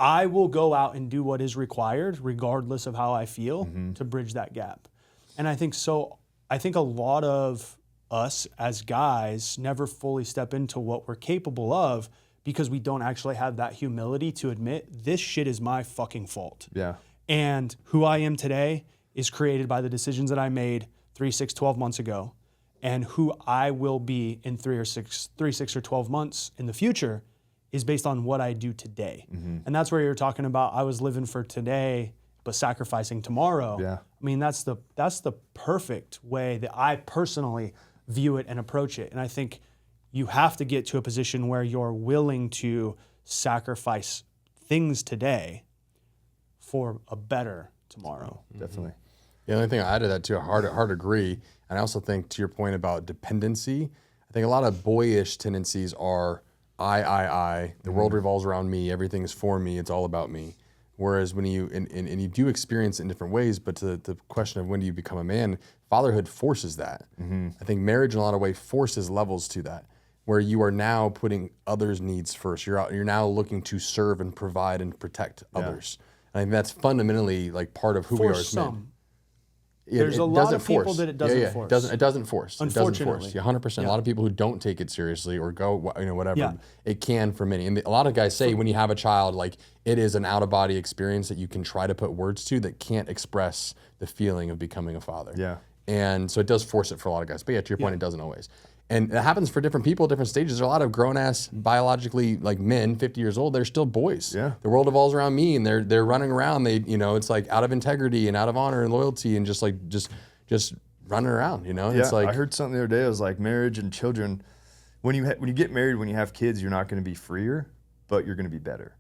I will go out and do what is required regardless of how I feel to bridge that gap. And I think a lot of us as guys never fully step into what we're capable of because we don't actually have that humility to admit this shit is my fucking fault. Yeah. And who I am today is created by the decisions that I made 3, 6, 12 months ago. And who I will be in 3, 6, or 12 months in the future is based on what I do today. And that's where you're talking about I was living for today, but sacrificing tomorrow. Yeah. I mean, that's the perfect way that I personally view it and approach it. And I think you have to get to a position where you're willing to sacrifice things today for a better tomorrow. Definitely. The only thing I add to that too, I hard agree. And I also think to your point about dependency, I think a lot of boyish tendencies are I. The world revolves around me. Everything is for me. It's all about me. Whereas when you, and you do experience it in different ways, but to the question of when do you become a man, fatherhood forces that. I think marriage in a lot of ways forces levels to that, where you are now putting others' needs first. You're now looking to serve and provide and protect others. And I think that's fundamentally part of who we are as men. There's a lot of people that it doesn't force. It doesn't force. Unfortunately. It doesn't force. 100%. A lot of people who don't take it seriously or go, whatever. Yeah. It can for many. And a lot of guys say when you have a child, it is an out-of-body experience that you can try to put words to that can't express the feeling of becoming a father. Yeah. And so it does force it for a lot of guys. But yeah, to your point, it doesn't always. And it happens for different people, different stages. There's a lot of grown-ass, biologically like men, 50 years old. They're still boys. Yeah. The world revolves around me, and they're running around. They, it's like out of integrity and out of honor and loyalty, and just running around. And it's like I heard something the other day. It was like marriage and children. When you get married, when you have kids, you're not going to be freer, but you're going to be better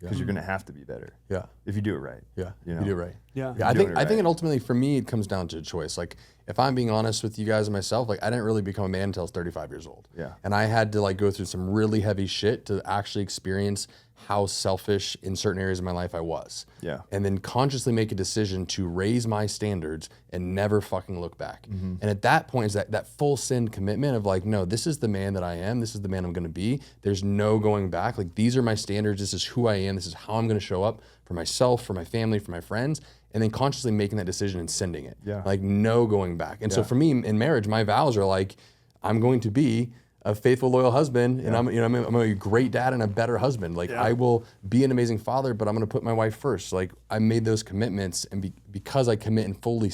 because you're going to have to be better. Yeah. If you do it right. Yeah. You do it right. Yeah. I think it ultimately for me it comes down to a choice. Like if I'm being honest with you guys and myself, like I didn't really become a man until I was 35 years old. Yeah. And I had to like go through some really heavy shit to actually experience how selfish in certain areas of my life I was. Yeah. And then consciously make a decision to raise my standards and never fucking look back. Mm-hmm. And at that point is that full sin commitment of like, no, this is the man that I am. This is the man I'm going to be. There's no going back. Like these are my standards. This is who I am. This is how I'm going to show up for myself, for my family, for my friends. And then consciously making that decision and sending it. Yeah. Like no going back. And so for me in marriage, my vows are like, I'm going to be a faithful, loyal husband, and I'm a great dad and a better husband. Like I will be an amazing father, but I'm going to put my wife first. Like I made those commitments, and because I commit and fully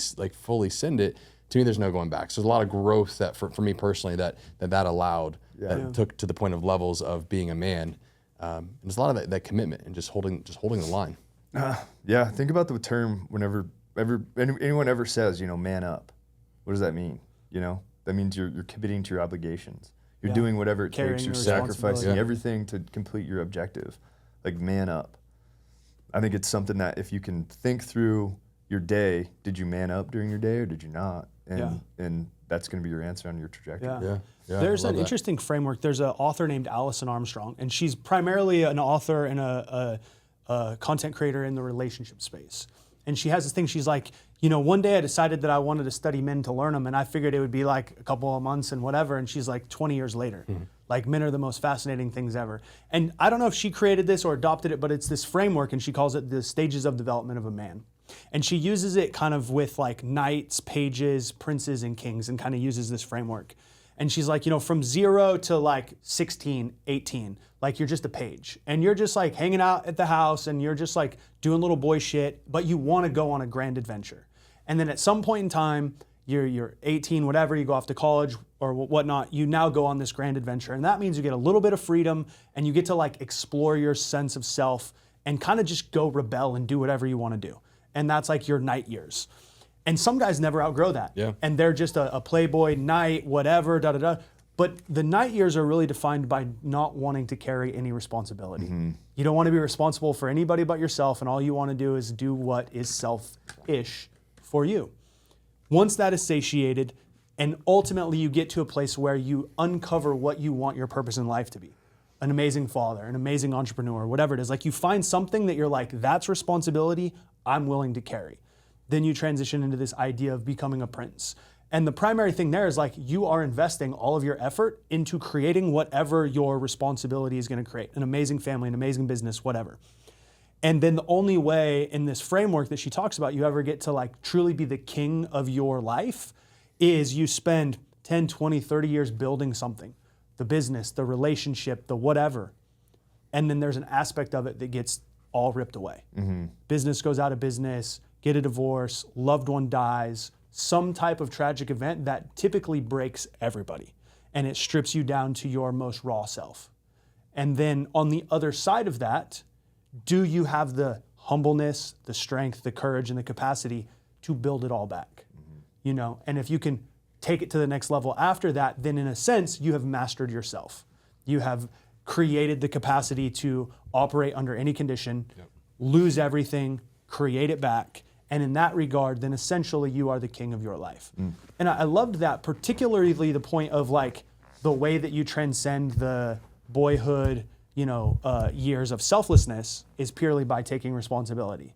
send it, to me, there's no going back. So there's a lot of growth that for me personally that allowed, that took to the point of levels of being a man. And there's a lot of that commitment and just holding the line. Yeah, think about the term whenever anyone ever says, man up. What does that mean? That means you're committing to your obligations. You're doing whatever it takes. You're sacrificing everything to complete your objective. Like man up. I think it's something that if you can think through your day, did you man up during your day or did you not? And that's going to be your answer on your trajectory. Yeah. There's an interesting framework. There's an author named Allison Armstrong, and she's primarily an author and a content creator in the relationship space. And she has this thing, she's like, one day I decided that I wanted to study men to learn them, and I figured it would be like a couple of months and whatever, and she's like 20 years later. Like men are the most fascinating things ever. And I don't know if she created this or adopted it, but it's this framework, and she calls it the stages of development of a man. And she uses it kind of with like knights, pages, princes, and kings, and kind of uses this framework. And she's like, from 0 to like 16, 18, like you're just a page. And you're just like hanging out at the house and you're just like doing little boy shit, but you want to go on a grand adventure. And then at some point in time, you're 18, whatever, you go off to college or whatnot, you now go on this grand adventure. And that means you get a little bit of freedom and you get to like explore your sense of self and kind of just go rebel and do whatever you want to do. And that's like your knight years. And some guys never outgrow that. Yeah. And they're just a playboy, knight, whatever, da-da-da. But the knight years are really defined by not wanting to carry any responsibility. You don't want to be responsible for anybody but yourself, and all you want to do is do what is selfish for you. Once that is satiated, and ultimately you get to a place where you uncover what you want your purpose in life to be. An amazing father, an amazing entrepreneur, whatever it is. Like you find something that you're like, that's responsibility I'm willing to carry. Then you transition into this idea of becoming a prince. And the primary thing there is like you are investing all of your effort into creating whatever your responsibility is going to create. An amazing family, an amazing business, whatever. And then the only way in this framework that she talks about you ever get to like truly be the king of your life is you spend 10, 20, 30 years building something. The business, the relationship, the whatever. And then there's an aspect of it that gets all ripped away. Business goes out of business, get a divorce, loved one dies, some type of tragic event that typically breaks everybody. And it strips you down to your most raw self. And then on the other side of that, do you have the humbleness, the strength, the courage, and the capacity to build it all back? And if you can take it to the next level after that, then in a sense, you have mastered yourself. You have created the capacity to operate under any condition, lose everything, create it back. And in that regard, then essentially you are the king of your life. And I loved that, particularly the point of like the way that you transcend the boyhood, years of selflessness is purely by taking responsibility.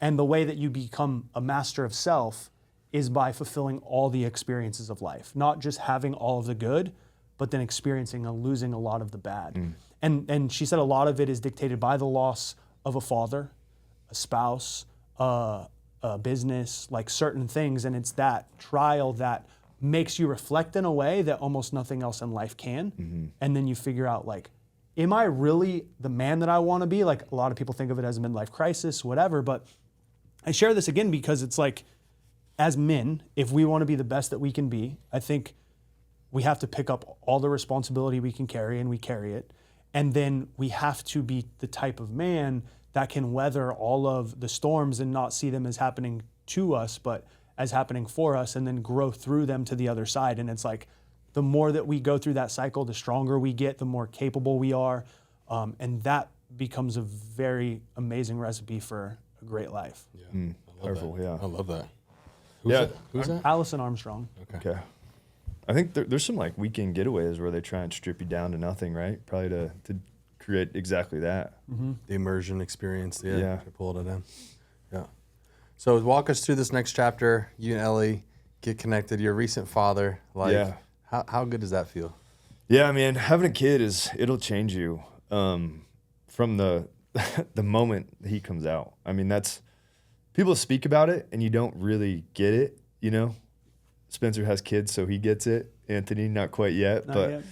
And the way that you become a master of self is by fulfilling all the experiences of life, not just having all of the good, but then experiencing and losing a lot of the bad. And she said a lot of it is dictated by the loss of a father, a spouse, a business, like certain things. And it's that trial that makes you reflect in a way that almost nothing else in life can. And then you figure out like, am I really the man that I want to be? Like a lot of people think of it as a midlife crisis, whatever. But I share this again because it's like, as men, if we want to be the best that we can be, I think we have to pick up all the responsibility we can carry, and we carry it. And then we have to be the type of man that can weather all of the storms and not see them as happening to us, but as happening for us, and then grow through them to the other side. And it's like, the more that we go through that cycle, the stronger we get, the more capable we are. And that becomes a very amazing recipe for a great life. Yeah. Powerful, yeah. I love that. Who's that? Allison Armstrong. Okay. I think there's some like weekend getaways where they try and strip you down to nothing, right? Probably to create exactly that. Mm-hmm. The immersion experience, to pull it in. Yeah. So walk us through this next chapter. You and Ellie get connected. You're a recent father. How good does that feel? Yeah, man, having a kid it'll change you from the the moment he comes out. I mean, that's, people speak about it and you don't really get it, you know? Spencer has kids, so he gets it. Anthony, not quite yet, but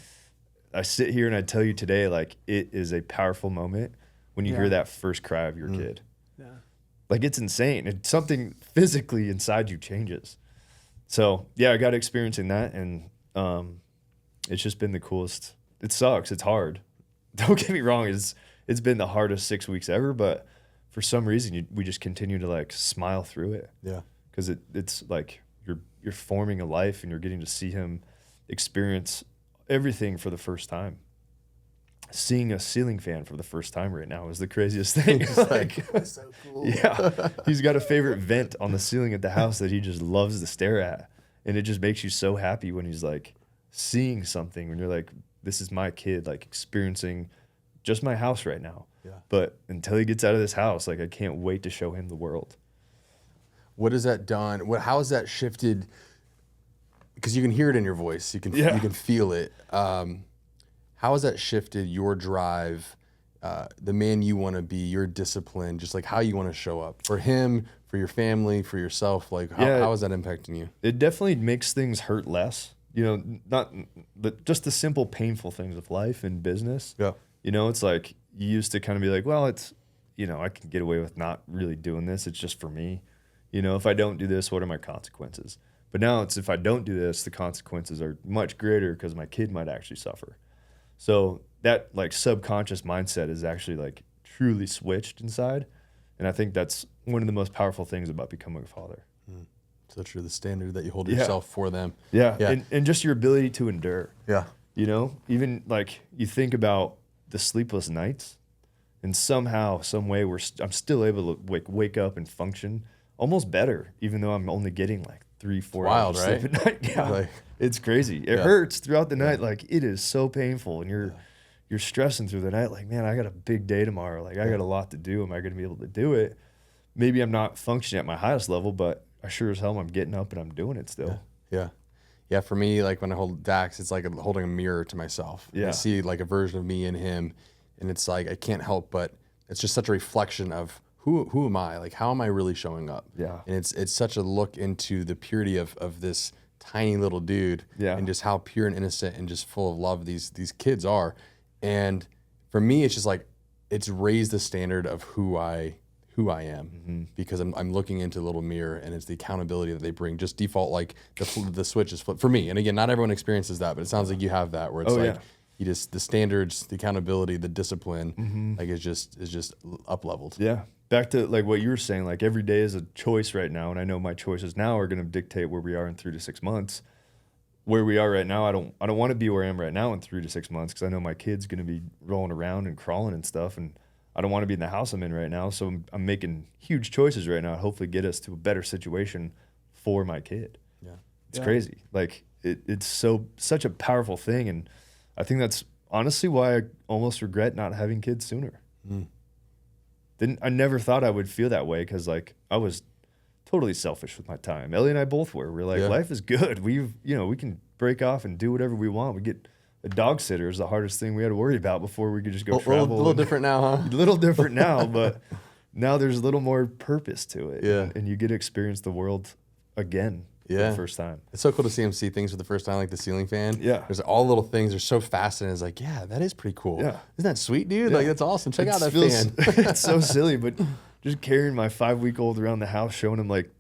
I sit here and I tell you today, like, it is a powerful moment when you hear that first cry of your kid. Yeah. Like, it's insane. It's something physically inside you changes. So yeah, I got experiencing that, and it's just been the coolest. It sucks. It's hard. Don't get me wrong. It's been the hardest 6 weeks ever, but for some reason we just continue to like smile through it. Yeah. Because it's like you're forming a life, and you're getting to see him experience everything for the first time. Seeing a ceiling fan for the first time right now is the craziest thing. Like, so cool. Yeah. He's got a favorite vent on the ceiling at the house that he just loves to stare at. And it just makes you so happy when he's like seeing something, when you're like, this is my kid, like experiencing just my house right now. Yeah. But until he gets out of this house, like, I can't wait to show him the world. What has that done? How has that shifted? Because you can hear it in your voice. You can feel it. How has that shifted your drive, the man you want to be, your discipline, just like how you want to show up for him, for your family, for yourself? Like, how is that impacting you? It definitely makes things hurt less. You know, not just the simple painful things of life and business. Yeah. You know, it's like you used to kind of be like, well, it's, you know, I can get away with not really doing this. It's just for me. You know, if I don't do this, what are my consequences? But now it's, if I don't do this, the consequences are much greater because my kid might actually suffer. So that like subconscious mindset is actually like truly switched inside. And I think that's one of the most powerful things about becoming a father. So true. The standard that you hold yourself for them. Yeah. And just your ability to endure. Yeah. You know, even like you think about the sleepless nights, and somehow, some way I'm still able to wake up and function almost better, even though I'm only getting like 3-4 hours sleep at night. Yeah. Like, it's crazy. It hurts throughout the night. Like, it is so painful, and you're stressing through the night. Like, man, I got a big day tomorrow. Like, I got a lot to do. Am I going to be able to do it? Maybe I'm not functioning at my highest level, but I sure as hell I'm getting up and I'm doing it still. Yeah. For me, like when I hold Dax, it's like holding a mirror to myself. Yeah. I see like a version of me in him, and it's like I can't help but it's just such a reflection of who am I? Like, how am I really showing up? Yeah. And it's such a look into the purity of this tiny little dude, and just how pure and innocent and just full of love these kids are. And for me, it's just like it's raised the standard of who I am, because I'm looking into a little mirror, and it's the accountability that they bring. Just default, like the switch is flipped for me. And again, not everyone experiences that, but it sounds like you have that, where it's you just, the standards, the accountability, the discipline, like is just up leveled. Yeah. Back to like what you were saying, like every day is a choice right now, and I know my choices now are going to dictate where we are in 3 to 6 months. Where we are right now, I don't want to be where I am right now in 3 to 6 months, because I know my kid's going to be rolling around and crawling and stuff, and I don't want to be in the house I'm in right now. So I'm making huge choices right now to hopefully get us to a better situation for my kid. Yeah, it's crazy. Like it's such a powerful thing, and I think that's honestly why I almost regret not having kids sooner. I never thought I would feel that way, because like I was totally selfish with my time. Ellie and I both were. We're like, life is good. We can break off and do whatever we want. We get a dog sitter is the hardest thing we had to worry about before we could just go travel. A little different now, huh? A little different now, but now there's a little more purpose to it. Yeah. And you get to experience the world again for the first time. It's so cool to see him see things for the first time, like the ceiling fan. Yeah. There's all little things. They're so fascinating. It's like, yeah, that is pretty cool. Yeah. Isn't that sweet, dude? Yeah. Like, that's awesome. Check out that fan. It's so silly, but just carrying my 5-week-old around the house, showing him like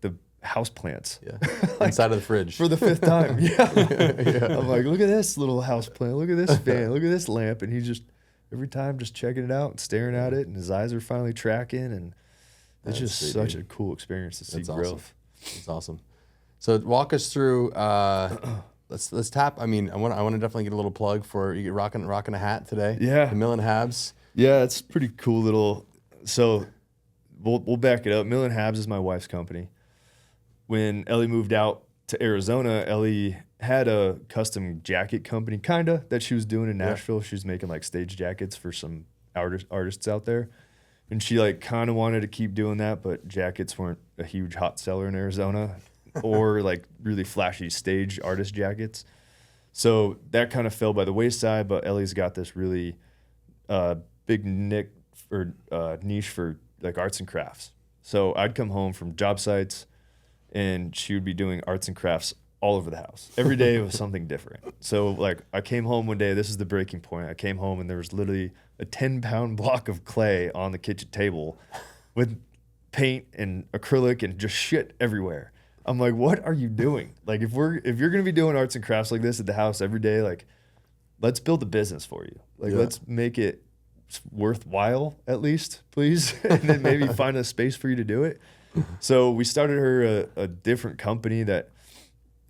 house plants. Yeah. Inside of the fridge. For the 5th time. Yeah. I'm like, look at this little house plant. Look at this fan. Look at this lamp. And he's just, every time, just checking it out and staring at it. And his eyes are finally tracking. And it's just sweet, such a cool experience to see growth. It's awesome. So walk us through, let's tap. I mean, I want to definitely get a little plug for you rocking a hat today. Yeah. The Mill and Habs. Yeah, it's pretty cool little, so we'll back it up. Mill and Habs is my wife's company. When Ellie moved out to Arizona, Ellie had a custom jacket company, kinda, that she was doing in Nashville. She was making like stage jackets for some artists out there. And she like kind of wanted to keep doing that, but jackets weren't a huge hot seller in Arizona or like really flashy stage artist jackets. So that kind of fell by the wayside, but Ellie's got this really big niche for like arts and crafts. So I'd come home from job sites and she would be doing arts and crafts all over the house. Every day it was something different. So like I came home one day, this is the breaking point. I came home and there was literally a 10-pound block of clay on the kitchen table with paint and acrylic and just shit everywhere. I'm like, what are you doing? Like if you're going to be doing arts and crafts like this at the house every day, like let's build a business for you. Like let's make it worthwhile at least, please. And then maybe find a space for you to do it. So we started her a different company that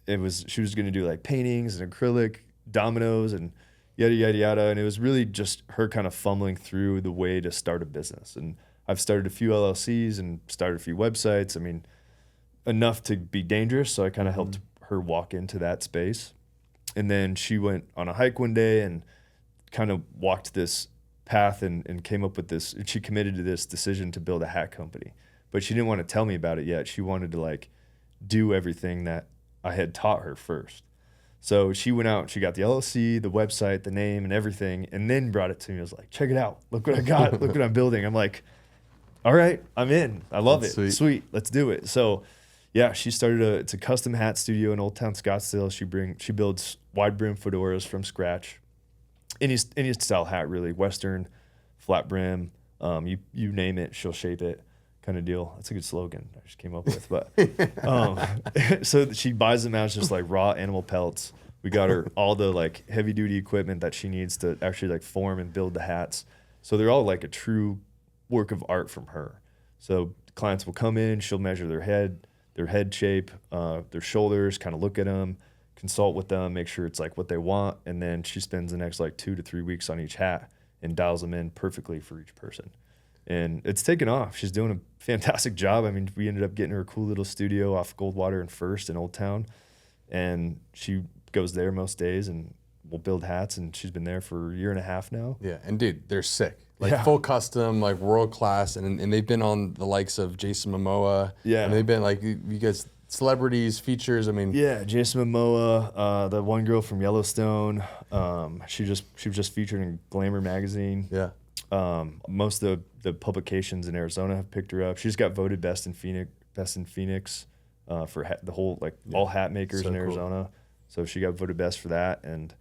she was going to do like paintings and acrylic, dominoes and yada, yada, yada. And it was really just her kind of fumbling through the way to start a business. And I've started a few LLCs and started a few websites. I mean, enough to be dangerous. So I kind of helped her walk into that space. And then she went on a hike one day and kind of walked this path and came up with this. She committed to this decision to build a hat company, but she didn't want to tell me about it yet. She wanted to like do everything that I had taught her first. So she went out, she got the LLC, the website, the name and everything, and then brought it to me. I was like, check it out. Look what I got. Look what I'm building. I'm like, all right, I'm in. I love it. Sweet. Let's do it. So yeah, she started it's a custom hat studio in Old Town Scottsdale. She builds wide brim fedoras from scratch. Any style hat really, Western, flat brim, you name it, she'll shape it, kind of deal. That's a good slogan I just came up with. But so she buys them as just like raw animal pelts. We got her all the like heavy duty equipment that she needs to actually like form and build the hats. So they're all like a true work of art from her. So clients will come in, she'll measure their head shape, their shoulders, kind of look at them, consult with them, make sure it's like what they want, and then she spends the next like 2 to 3 weeks on each hat and dials them in perfectly for each person. And it's taken off. She's doing a fantastic job. I mean, we ended up getting her a cool little studio off Goldwater and First in Old Town, and she goes there most days and we'll build hats, and she's been there for a year and a half now. Yeah, and dude, they're sick. Like full custom, like world class, and they've been on the likes of Jason Momoa. Yeah, and they've been like you guys. Celebrities, features, I mean. Yeah, Jason Momoa, the one girl from Yellowstone, she was just featured in Glamour magazine. Yeah. Most of the publications in Arizona have picked her up. She's got voted best in Phoenix for the whole, like all hat makers in Arizona. Cool. So she got voted best for that, and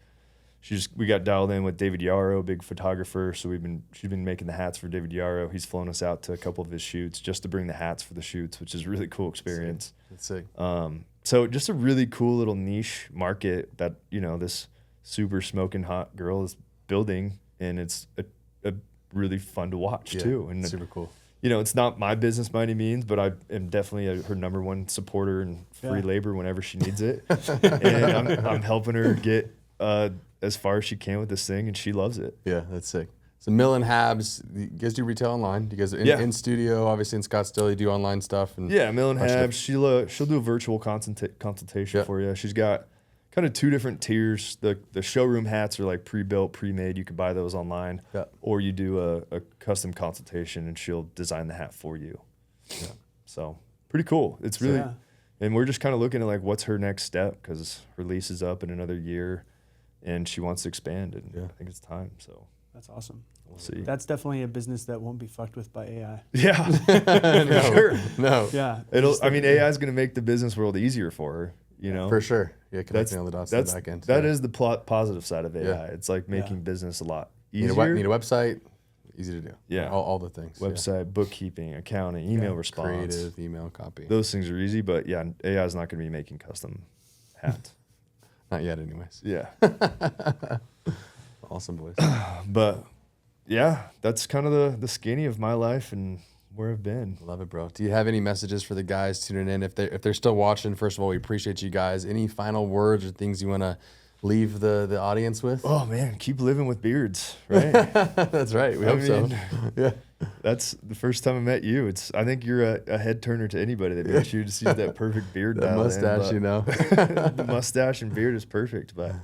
we got dialed in with David Yarrow, big photographer. So she's been making the hats for David Yarrow. He's flown us out to a couple of his shoots just to bring the hats for the shoots, which is a really cool experience. That's sick. So just a really cool little niche market that, this super smoking hot girl is building, and it's a really fun to watch too. And super cool. It's not my business by any means, but I am definitely her number one supporter and free labor whenever she needs it. And I'm helping her get as far as she can with this thing, and she loves it. Yeah, that's sick. So Mill and Habs, you guys do retail online? You guys are in studio, obviously in Scottsdale, you do online stuff. And Mill and Habs, she'll do a virtual consultation for you. She's got kind of 2 different tiers. The showroom hats are like pre-built, pre-made. You can buy those online, or you do a custom consultation, and she'll design the hat for you. Yeah. So pretty cool. It's really, and we're just kind of looking at like what's her next step, because her lease is up in another year. And she wants to expand, and I think it's time. So that's awesome. We'll see. That's definitely a business that won't be fucked with by AI. Yeah, for sure. No. Yeah. AI is going to make the business world easier for her. For sure. Yeah, connecting all the dots to the back end. That is the positive side of AI. It's like making business a lot easier. Need a website. Easy to do. Yeah. All the things. Website, bookkeeping, accounting, email response. Creative, email, copy. Those things are easy, but yeah, AI is not going to be making custom hats. Not yet, anyways. Yeah. Awesome, boys. But yeah, that's kind of the skinny of my life and where I've been. Love it, bro. Do you have any messages for the guys tuning in? If they're still watching, first of all, we appreciate you guys. Any final words or things you want to leave the audience with? Oh man, keep living with beards, right? That's right. We hope so. Yeah. That's the first time I met you. I think you're a head turner to anybody that meets you. Just use that perfect beard. The mustache, in, the mustache and beard is perfect. But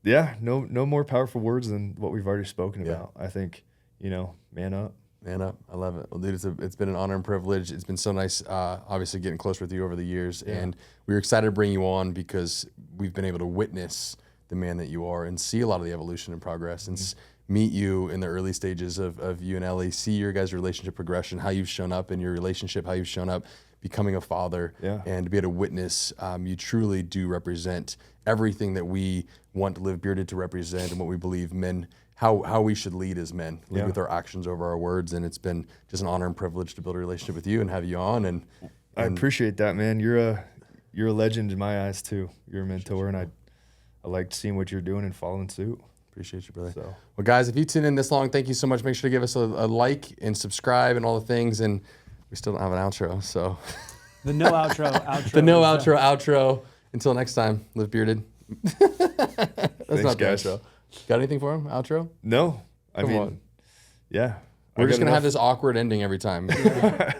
yeah, no more powerful words than what we've already spoken about. I think, man up. Man up. I love it. Well, dude, it's been an honor and privilege. It's been so nice, obviously, getting closer with you over the years. Yeah. And we were excited to bring you on because we've been able to witness the man that you are and see a lot of the evolution and progress and meet you in the early stages of you and Ellie, see your guys' relationship progression, how you've shown up in your relationship, how you've shown up becoming a father, and to be able to witness, you truly do represent everything that we want to live bearded to represent and what we believe men how we should lead as men, lead with our actions over our words. And it's been just an honor and privilege to build a relationship with you and have you on. And I appreciate that, man. You're a legend in my eyes too. You're a mentor, and I liked seeing what you're doing and following suit. Appreciate you, brother. So. Well, guys, if you tune in this long, thank you so much. Make sure to give us a like and subscribe and all the things. And we still don't have an outro, so. The no outro. The no outro. Until next time, live bearded. That's not the guys. outro. Got anything for him? Outro? No. Come on. Yeah. We're just going to have this awkward ending every time.